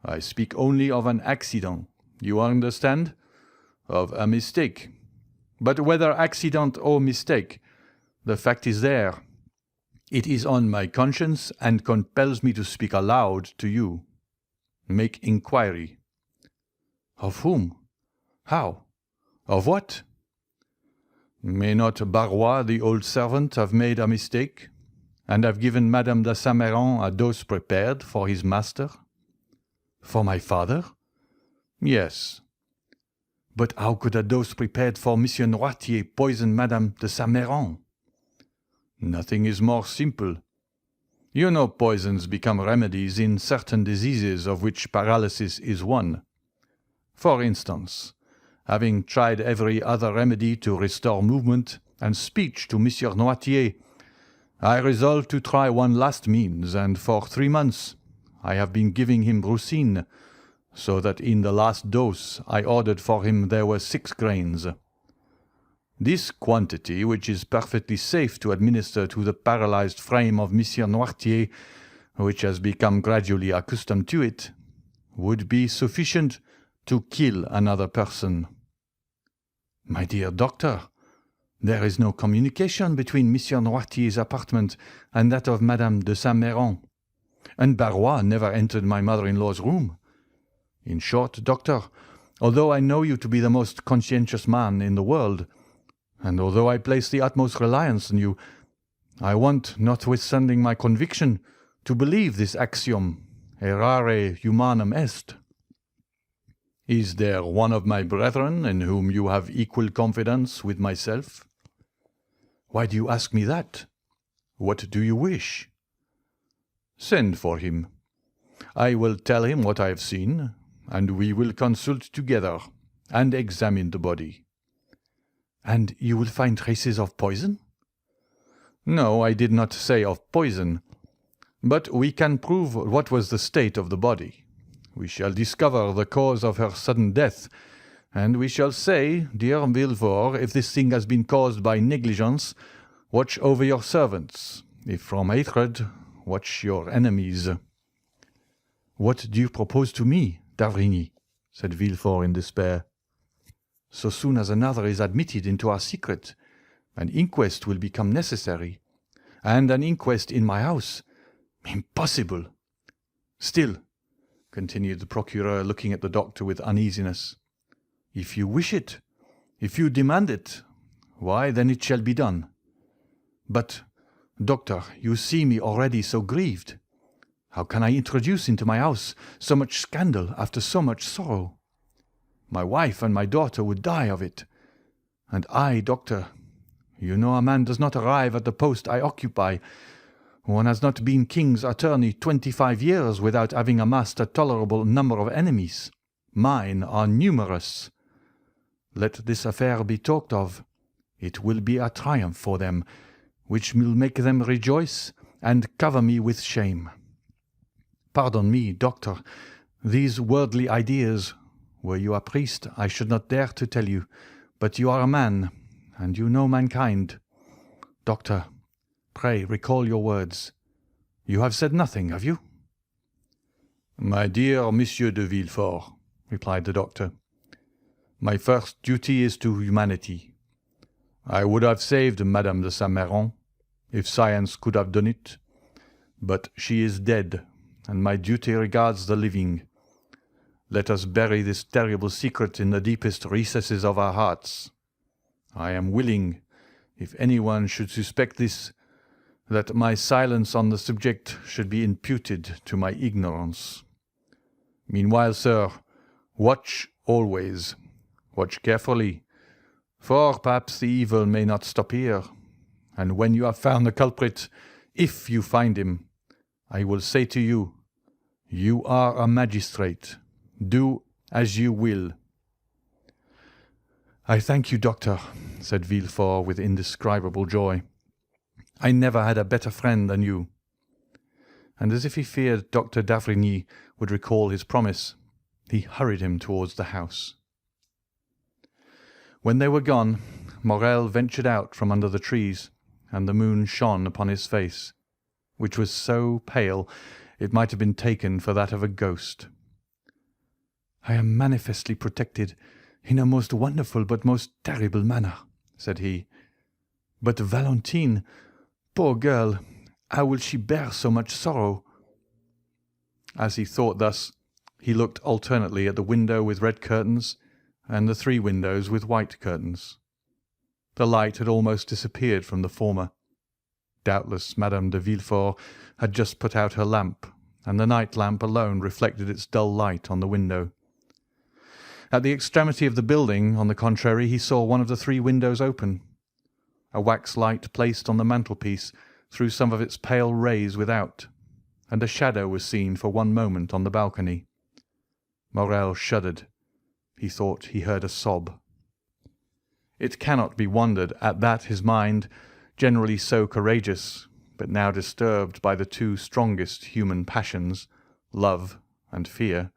I speak only of an accident, you understand? Of a mistake. But whether accident or mistake, the fact is there. It is on my conscience and compels me to speak aloud to you. Make inquiry." "Of whom? How? Of what?" "May not Barrois, the old servant, have made a mistake, and have given Madame de Saint-Méran a dose prepared for his master?" "For my father?" "Yes." "But how could a dose prepared for Monsieur Noirtier poison Madame de Saint-Méran?" "Nothing is more simple. You know poisons become remedies in certain diseases of which paralysis is one. For instance, having tried every other remedy to restore movement and speech to Monsieur Noirtier, I resolved to try one last means, and for 3 months I have been giving him brucine, so that in the last dose I ordered for him there were 6 grains. This quantity, which is perfectly safe to administer to the paralyzed frame of Monsieur Noirtier, which has become gradually accustomed to it, would be sufficient to kill another person." "My dear doctor, there is no communication between Monsieur Noirtier's apartment and that of Madame de Saint-Méran, and Barrois never entered my mother-in-law's room. In short, doctor, although I know you to be the most conscientious man in the world, and although I place the utmost reliance on you, I want, notwithstanding my conviction, to believe this axiom, errare humanum est." "Is there one of my brethren in whom you have equal confidence with myself?" "Why do you ask me that? What do you wish?" "Send for him. I will tell him what I have seen, and we will consult together and examine the body." "And you will find traces of poison?" "No, I did not say of poison. But we can prove what was the state of the body. We shall discover the cause of her sudden death, and we shall say, 'Dear Villefort, if this thing has been caused by negligence, watch over your servants. If from hatred, watch your enemies.'" "What do you propose to me, d'Avrigny?" said Villefort in despair. "So soon as another is admitted into our secret, an inquest will become necessary, and an inquest in my house? Impossible! Still," continued the procureur, looking at the doctor with uneasiness, "if you wish it, if you demand it, why, then it shall be done. But, doctor, you see me already so grieved. How can I introduce into my house so much scandal after so much sorrow? My wife and my daughter would die of it. And I, doctor, you know a man does not arrive at the post I occupy. One has not been king's attorney 25 years without having amassed a tolerable number of enemies. Mine are numerous. Let this affair be talked of. It will be a triumph for them, which will make them rejoice and cover me with shame. Pardon me, doctor, these worldly ideas, were you a priest, I should not dare to tell you, but you are a man, and you know mankind. Doctor, pray recall your words. You have said nothing, have you?" "My dear Monsieur de Villefort," replied the doctor, "my first duty is to humanity. I would have saved Madame de Saint-Méran, if science could have done it. But she is dead, and my duty regards the living. Let us bury this terrible secret in the deepest recesses of our hearts. I am willing, if anyone should suspect this, that my silence on the subject should be imputed to my ignorance. Meanwhile, sir, watch always. Watch carefully, for perhaps the evil may not stop here. And when you have found the culprit, if you find him, I will say to you, you are a magistrate. Do as you will. I thank you, doctor, said Villefort with indescribable joy. I never had a better friend than you. And as if he feared Dr. d'Avrigny would recall his promise, he hurried him towards the house. When they were gone, Morrel ventured out from under the trees, and the moon shone upon his face, which was so pale it might have been taken for that of a ghost. I am manifestly protected in a most wonderful but most terrible manner, said he. But Valentine, poor girl, how will she bear so much sorrow? As he thought thus, he looked alternately at the window with red curtains and the 3 windows with white curtains. The light had almost disappeared from the former. Doubtless Madame de Villefort had just put out her lamp, and the night lamp alone reflected its dull light on the window. At the extremity of the building, on the contrary, he saw one of the 3 windows open. A wax light placed on the mantelpiece threw some of its pale rays without, and a shadow was seen for one moment on the balcony. Morrel shuddered. He thought he heard a sob. It cannot be wondered at that his mind, generally so courageous, but now disturbed by the 2 strongest human passions, love and fear,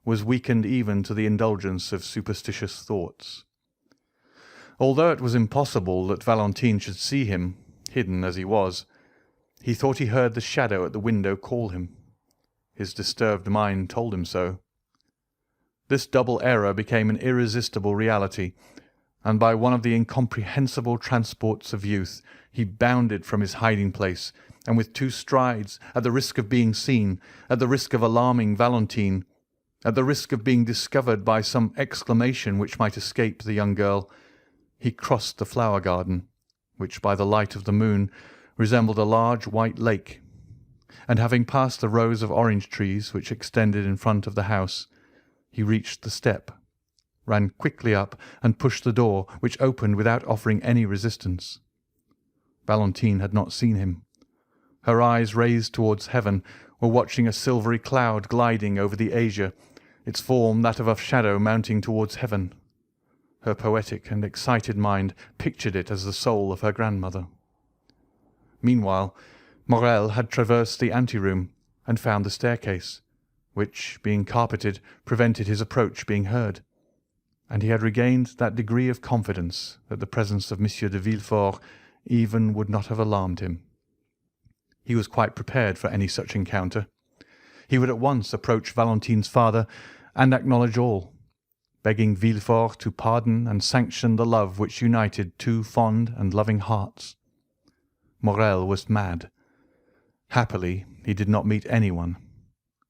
was weakened even to the indulgence of superstitious thoughts. Although it was impossible that Valentine should see him, hidden as he was, he thought he heard the shadow at the window call him. His disturbed mind told him so. This double error became an irresistible reality, and by one of the incomprehensible transports of youth, he bounded from his hiding-place, and with 2 strides, at the risk of being seen, at the risk of alarming Valentine, at the risk of being discovered by some exclamation which might escape the young girl, he crossed the flower garden, which by the light of the moon resembled a large white lake, and having passed the rows of orange trees which extended in front of the house, he reached the step, ran quickly up, and pushed the door, which opened without offering any resistance. Valentine had not seen him. Her eyes, raised towards heaven, were watching a silvery cloud gliding over the azure, its form that of a shadow mounting towards heaven. Her poetic and excited mind pictured it as the soul of her grandmother. Meanwhile, Morrel had traversed the anteroom and found the staircase, which, being carpeted, prevented his approach being heard, and he had regained that degree of confidence that the presence of M. de Villefort even would not have alarmed him. He was quite prepared for any such encounter. He would at once approach Valentine's father and acknowledge all, begging Villefort to pardon and sanction the love which united 2 fond and loving hearts. Morrel was mad. Happily, he did not meet anyone.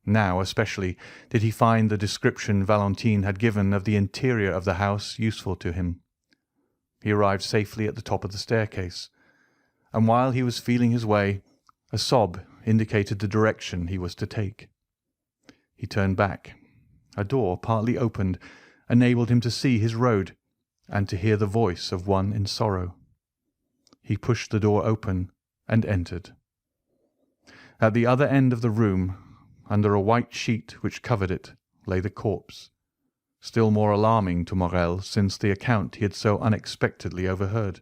Now, especially, did he find the description Valentine had given of the interior of the house useful to him. He arrived safely at the top of the staircase, and while he was feeling his way, a sob indicated the direction he was to take. He turned back. A door, partly opened, enabled him to see his road and to hear the voice of one in sorrow. He pushed the door open and entered. At the other end of the room, under a white sheet which covered it, lay the corpse, still more alarming to Morrel since the account he had so unexpectedly overheard.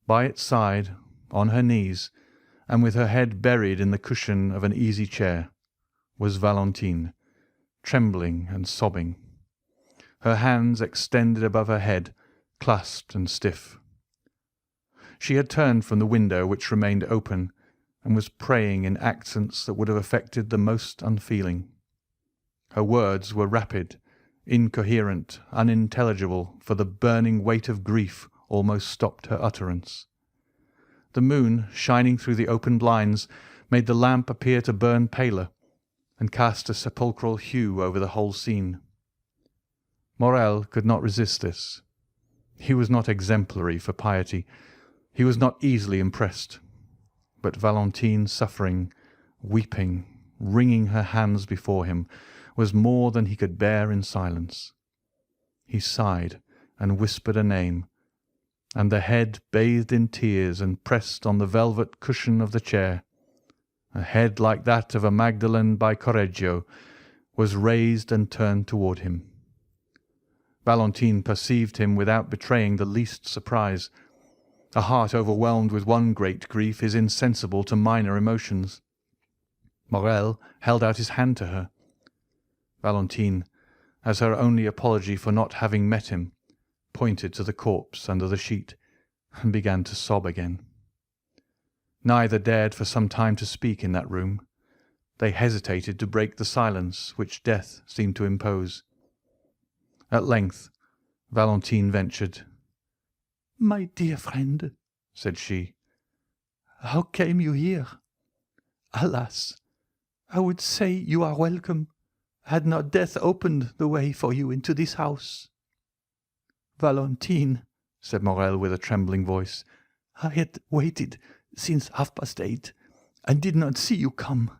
By its side, on her knees, and with her head buried in the cushion of an easy-chair, was Valentine, trembling and sobbing, her hands extended above her head, clasped and stiff. She had turned from the window, which remained open, and was praying in accents that would have affected the most unfeeling. Her words were rapid, incoherent, unintelligible, for the burning weight of grief almost stopped her utterance. The moon, shining through the open blinds, made the lamp appear to burn paler, and cast a sepulchral hue over the whole scene. Morel could not resist this. He was not exemplary for piety. He was not easily impressed. But Valentine, suffering, weeping, wringing her hands before him, was more than he could bear in silence. He sighed and whispered a name, and the head bathed in tears and pressed on the velvet cushion of the chair, a head like that of a Magdalene by Correggio, was raised and turned toward him. Valentine perceived him without betraying the least surprise. A heart overwhelmed with one great grief is insensible to minor emotions. Morel held out his hand to her. Valentine, as her only apology for not having met him, pointed to the corpse under the sheet, and began to sob again. Neither dared for some time to speak in that room. They hesitated to break the silence which death seemed to impose. At length Valentine ventured. "My dear friend," said she, "how came you here? Alas, I would say you are welcome, had not death opened the way for you into this house." "Valentine," said Morel with a trembling voice, "I had waited since 8:30, and did not see you come.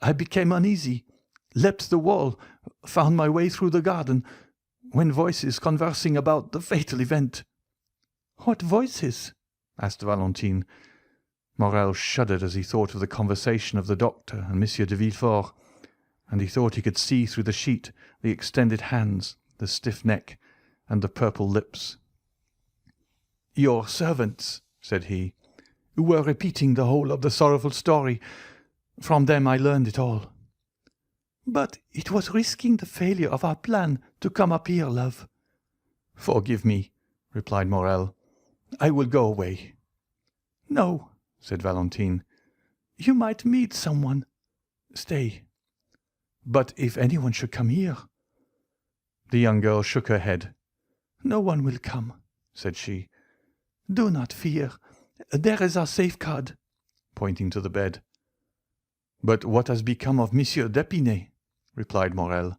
I became uneasy, leapt the wall, found my way through the garden, when voices conversing about the fatal event." "What voices?" asked Valentine. Morel shuddered as he thought of the conversation of the doctor and Monsieur de Villefort, and he thought he could see through the sheet the extended hands, the stiff neck, and the purple lips. "Your servants," said he, "who were repeating the whole of the sorrowful story. From them I learned it all." "But it was risking the failure of our plan to come up here, love." "Forgive me," replied Morel. "I will go away." "No," said Valentine. "You might meet someone. Stay." "But if anyone should come here?" The young girl shook her head. "No one will come," said she. "Do not fear. There is our safeguard," pointing to the bed. "But what has become of Monsieur d'Épinay?" replied Morel.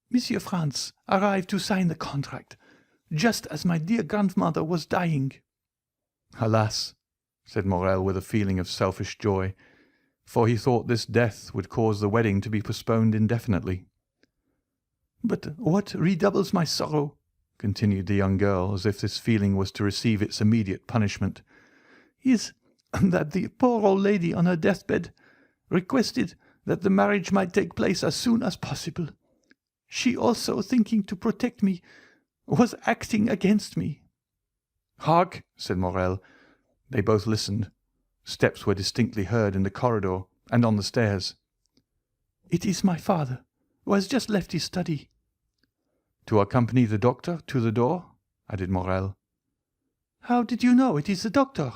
"Monsieur Franz arrived to sign the contract, just as my dear grandmother was dying." "Alas," said Morel with a feeling of selfish joy, for he thought this death would cause the wedding to be postponed indefinitely. "But what redoubles my sorrow," continued the young girl, as if this feeling was to receive its immediate punishment, "is that the poor old lady on her deathbed requested that the marriage might take place as soon as possible. She also, thinking to protect me, was acting against me." "Hark!" said Morel. They both listened. Steps were distinctly heard in the corridor and on the stairs. "It is my father, who has just left his study." "To accompany the doctor to the door?" added Morel. "How did you know it is the doctor?"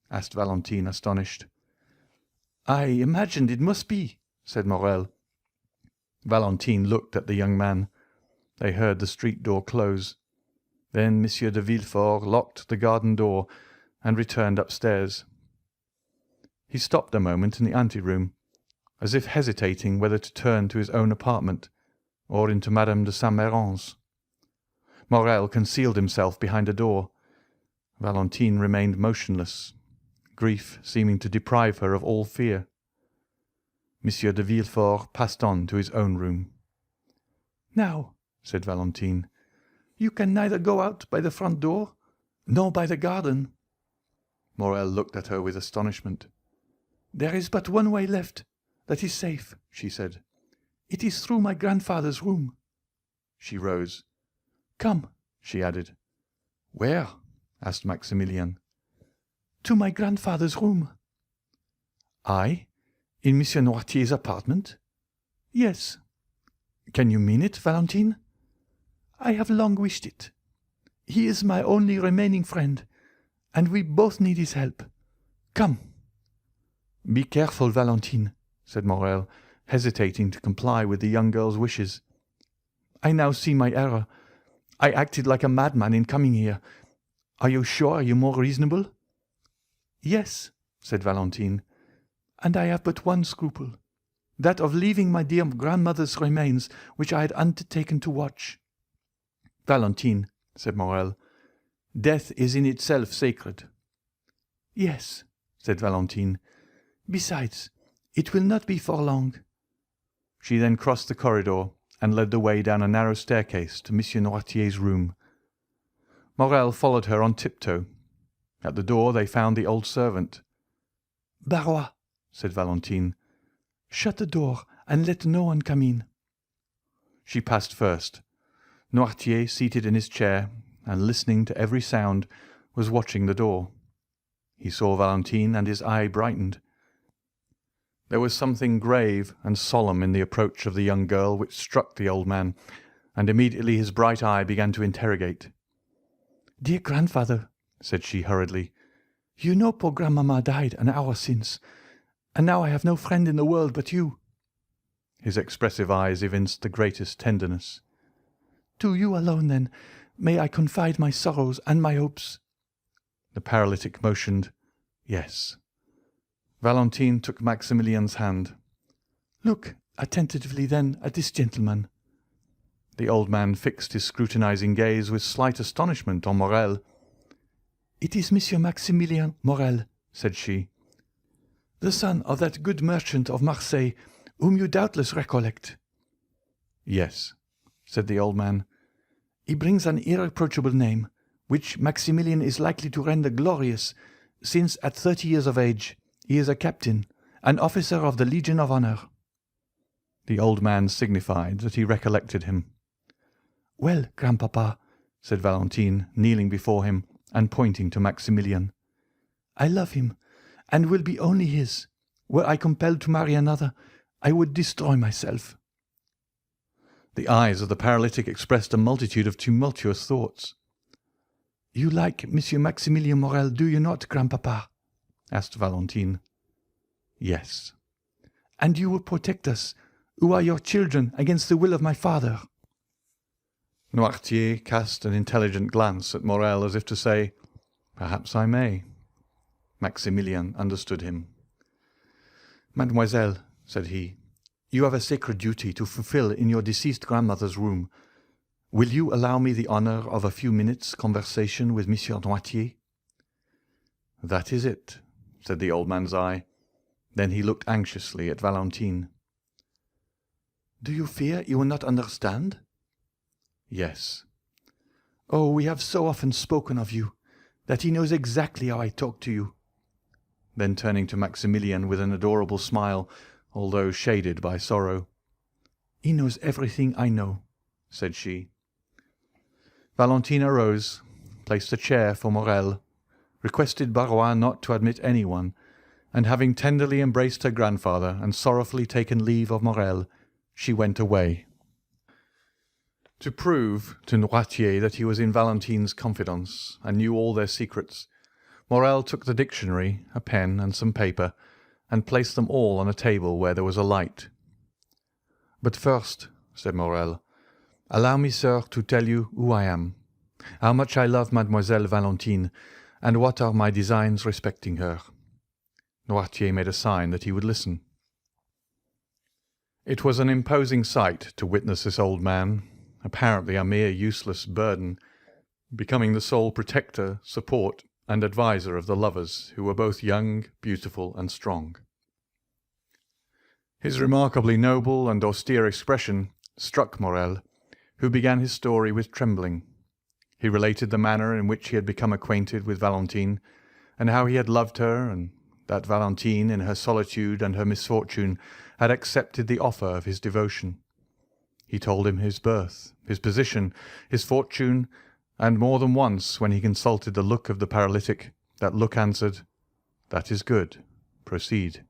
asked Valentine, astonished. "I imagined it must be," said Morel. Valentine looked at the young man. They heard the street door close. Then Monsieur de Villefort locked the garden door and returned upstairs. He stopped a moment in the anteroom, as if hesitating whether to turn to his own apartment or into Madame de Saint-Méran's. Morel concealed himself behind a door. Valentine remained motionless, grief seeming to deprive her of all fear. Monsieur de Villefort passed on to his own room. "Now," said Valentine, "you can neither go out by the front door nor by the garden." Morel looked at her with astonishment. "There is but one way left that is safe," she said. "It is through my grandfather's room." She rose. "Come," she added. "Where?" asked Maximilian. "To my grandfather's room." "I? In Monsieur Noirtier's apartment?" "Yes." "Can you mean it, Valentine?" "I have long wished it. He is my only remaining friend, and we both need his help. Come." "Be careful, Valentine," said Morel, hesitating to comply with the young girl's wishes. "I now see my error. I acted like a madman in coming here. Are you sure you are more reasonable?" "Yes," said Valentine, "and I have but one scruple, that of leaving my dear grandmother's remains, which I had undertaken to watch." "Valentine," said Morrel, "death is in itself sacred." "Yes," said Valentine. "Besides, it will not be for long." She then crossed the corridor and led the way down a narrow staircase to Monsieur Noirtier's room. Morrel followed her on tiptoe. At the door they found the old servant. "Barrois," said Valentine, "shut the door and let no one come in." She passed first. Noirtier, seated in his chair and listening to every sound, was watching the door. He saw Valentine, and his eye brightened. There was something grave and solemn in the approach of the young girl which struck the old man, and immediately his bright eye began to interrogate. "Dear grandfather," said she hurriedly, "you know poor grandmamma died an hour since, and now I have no friend in the world but you." His expressive eyes evinced the greatest tenderness. "To you alone, then, may I confide my sorrows and my hopes?" The paralytic motioned, "Yes." Valentine took Maximilian's hand. "Look attentively, then, at this gentleman." The old man fixed his scrutinizing gaze with slight astonishment on Morrel. "It is Monsieur Maximilien Morrel," said she, "the son of that good merchant of Marseille, whom you doubtless recollect." "Yes," said the old man. "He brings an irreproachable name, which Maximilian is likely to render glorious, since at 30 years of age he is a captain, an officer of the Legion of Honor." The old man signified that he recollected him. "Well, grandpapa," said Valentine, kneeling before him and pointing to Maximilian, "I love him, and will be only his. Were I compelled to marry another, I would destroy myself." The eyes of the paralytic expressed a multitude of tumultuous thoughts. "You like Monsieur Maximilien Morrel, do you not, grandpapa?" asked Valentine. "Yes." "And you will protect us, who are your children, against the will of my father?" Noirtier cast an intelligent glance at Morrel as if to say, "Perhaps I may." Maximilian understood him. "Mademoiselle," said he, "you have a sacred duty to fulfill in your deceased grandmother's room. Will you allow me the honor of a few minutes' conversation with Monsieur Noirtier?" "That is it," said the old man's eye. Then he looked anxiously at Valentine. "Do you fear he will not understand?" "Yes." "Oh, we have so often spoken of you, that he knows exactly how I talk to you." Then turning to Maximilian with an adorable smile, although shaded by sorrow, "He knows everything I know," said she. Valentine arose, placed a chair for Morrel, requested Barrois not to admit anyone, and having tenderly embraced her grandfather and sorrowfully taken leave of Morrel, she went away. To prove to Noirtier that he was in Valentine's confidence and knew all their secrets, Morrel took the dictionary, a pen, and some paper, and placed them all on a table where there was a light. "But first," said Morrel, "allow me, sir, to tell you who I am, how much I love Mademoiselle Valentine, and what are my designs respecting her." Noirtier made a sign that he would listen. It was an imposing sight to witness this old man, apparently a mere useless burden, becoming the sole protector, support, and adviser of the lovers who were both young, beautiful, and strong. His remarkably noble and austere expression struck Morrel, who began his story with trembling. He related the manner in which he had become acquainted with Valentine, and how he had loved her, and that Valentine, in her solitude and her misfortune, had accepted the offer of his devotion. He told him his birth, his position, his fortune, and more than once, when he consulted the look of the paralytic, that look answered, "That is good. Proceed."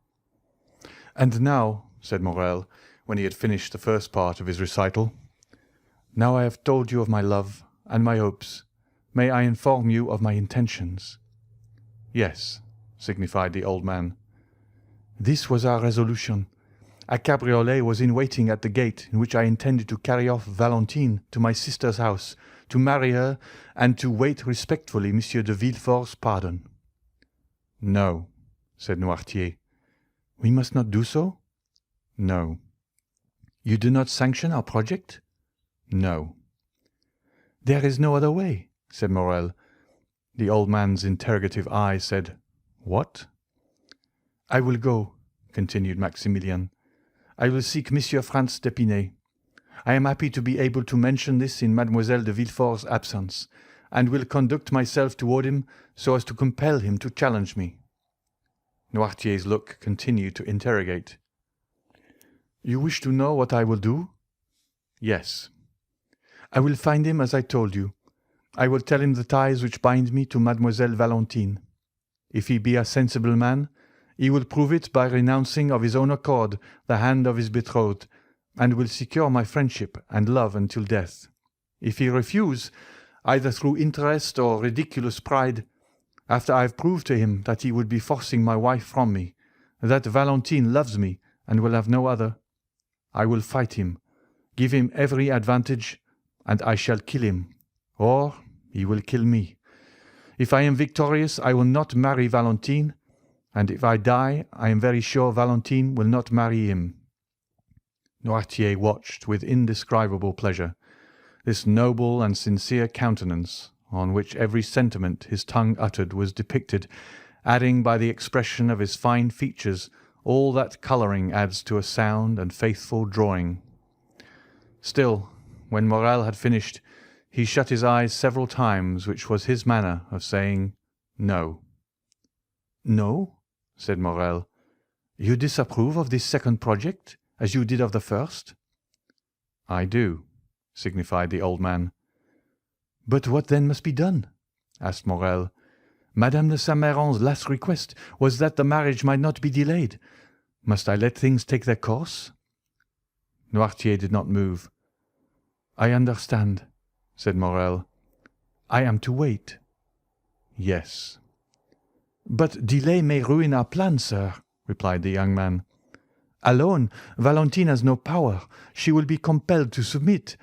"And now," said Morrel, when he had finished the first part of his recital, "now I have told you of my love and my hopes, may I inform you of my intentions?" "Yes," signified the old man. "This was our resolution, A cabriolet was in waiting at the gate, in which I intended to carry off Valentine to my sister's house, to marry her, and to wait respectfully Monsieur de Villefort's pardon." "No," said Noirtier. "We must not do so?" "No." "You do not sanction our project?" "No." "There is no other way," said Morrel. The old man's interrogative eye said, "What?" "I will go," continued Maximilian. "I will seek Monsieur Franz d'Épinay. I am happy to be able to mention this in Mademoiselle de Villefort's absence, and will conduct myself toward him so as to compel him to challenge me." Noirtier's look continued to interrogate. "You wish to know what I will do?" "Yes." "I will find him as I told you. I will tell him the ties which bind me to Mademoiselle Valentine. If he be a sensible man, he will prove it by renouncing of his own accord the hand of his betrothed, and will secure my friendship and love until death. If he refuse, either through interest or ridiculous pride, after I have proved to him that he would be forcing my wife from me, that Valentine loves me and will have no other, I will fight him, give him every advantage, and I shall kill him, or he will kill me. If I am victorious, I will not marry Valentine, and if I die, I am very sure Valentine will not marry him." Noirtier watched with indescribable pleasure this noble and sincere countenance, on which every sentiment his tongue uttered was depicted, adding by the expression of his fine features all that colouring adds to a sound and faithful drawing. Still, when Morrel had finished, he shut his eyes several times, which was his manner of saying "No." "No?" said Morrel. "You disapprove of this second project, as you did of the first?" "I do," signified the old man. "But what then must be done?" asked Morrel. "Madame de Saint-Méran's last request was that the marriage might not be delayed. Must I let things take their course?" Noirtier did not move. "I understand," said Morrel. "I am to wait." "Yes." "But delay may ruin our plan, sir," replied the young man. "Alone, Valentine has no power. She will be compelled to submit.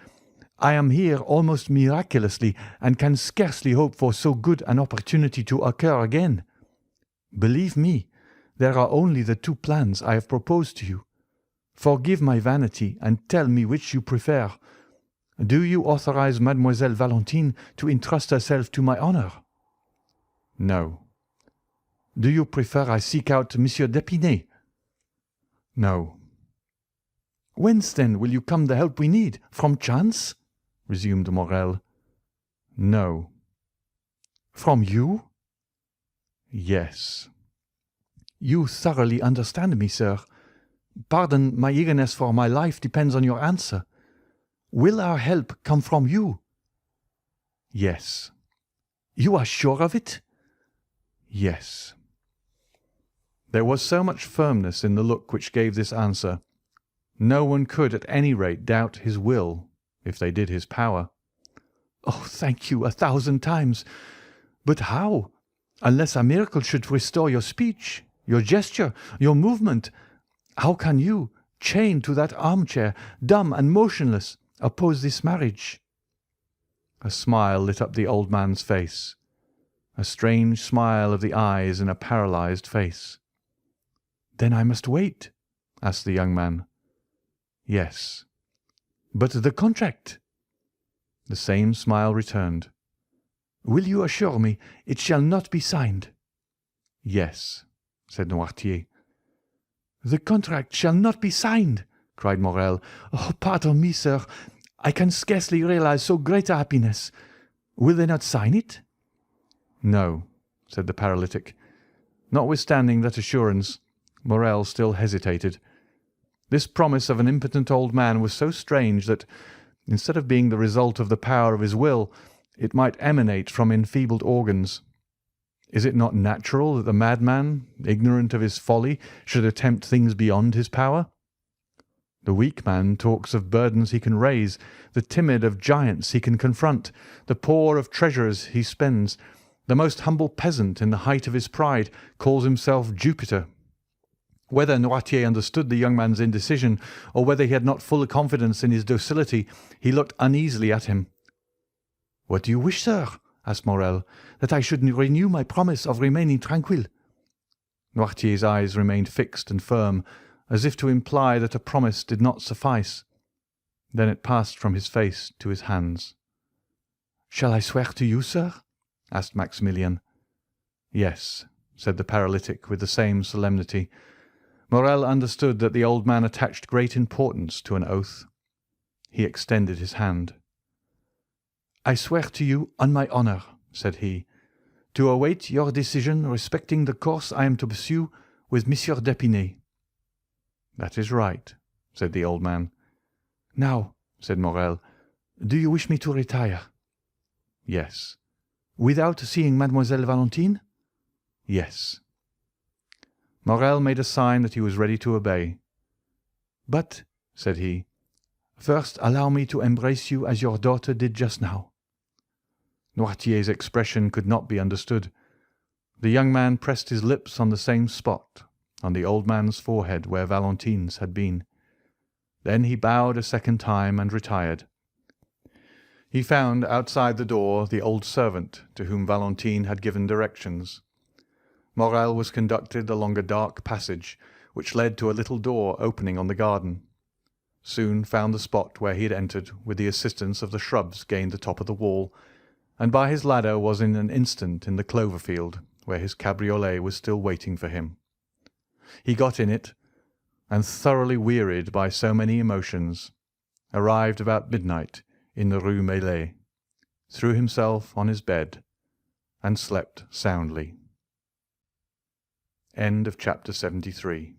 I am here almost miraculously, and can scarcely hope for so good an opportunity to occur again. Believe me, there are only the two plans I have proposed to you. Forgive my vanity, and tell me which you prefer. Do you authorize Mademoiselle Valentine to entrust herself to my honor?" "No." "Do you prefer I seek out Monsieur d'Épinay?" "No." "Whence, then, will you come the help we need? From chance?" resumed Morrel. "No." "From you?" "Yes." "You thoroughly understand me, sir. Pardon my eagerness, for my life depends on your answer. Will our help come from you?" "Yes." "You are sure of it?" "Yes." There was so much firmness in the look which gave this answer. No one could at any rate doubt his will, if they did his power. "Oh, thank you 1,000 times. But how? Unless a miracle should restore your speech, your gesture, your movement, how can you, chained to that armchair, dumb and motionless, oppose this marriage?" A smile lit up the old man's face, a strange smile of the eyes in a paralyzed face. "Then I must wait?" asked the young man. "Yes." "But the contract?" The same smile returned. "Will you assure me it shall not be signed?" "Yes," said Noirtier. "The contract shall not be signed!" cried Morrel. "Oh, pardon me, sir. I can scarcely realize so great a happiness. Will they not sign it?" "No," said the paralytic. Notwithstanding that assurance, Morrel still hesitated. This promise of an impotent old man was so strange that, instead of being the result of the power of his will, it might emanate from enfeebled organs. Is it not natural that the madman, ignorant of his folly, should attempt things beyond his power? The weak man talks of burdens he can raise, the timid of giants he can confront, the poor of treasures he spends. The most humble peasant, in the height of his pride, calls himself Jupiter. Whether Noirtier understood the young man's indecision, or whether he had not full confidence in his docility, he looked uneasily at him. "What do you wish, sir?" asked Morel. "That I should renew my promise of remaining tranquil?" Noirtier's eyes remained fixed and firm, as if to imply that a promise did not suffice. Then it passed from his face to his hands. "Shall I swear to you, sir?" asked Maximilian. "Yes," said the paralytic with the same solemnity. Morel understood that the old man attached great importance to an oath. He extended his hand. "I swear to you on my honour," said he, "to await your decision respecting the course I am to pursue with Monsieur d'Épinay." "That is right," said the old man. "Now," said Morel, "do you wish me to retire?" "Yes." "Without seeing Mademoiselle Valentine?" "Yes." Morel made a sign that he was ready to obey. "But," said he, "first allow me to embrace you as your daughter did just now." Noirtier's expression could not be understood. The young man pressed his lips on the same spot, on the old man's forehead where Valentine's had been. Then he bowed a second time and retired. He found outside the door the old servant to whom Valentine had given directions. Morel was conducted along a dark passage which led to a little door opening on the garden. Soon found the spot where he had entered with the assistance of the shrubs gained the top of the wall, and by his ladder was in an instant in the clover field where his cabriolet was still waiting for him. He got in it, and thoroughly wearied by so many emotions, arrived about midnight in the Rue Meslay, threw himself on his bed, and slept soundly. End of chapter 73.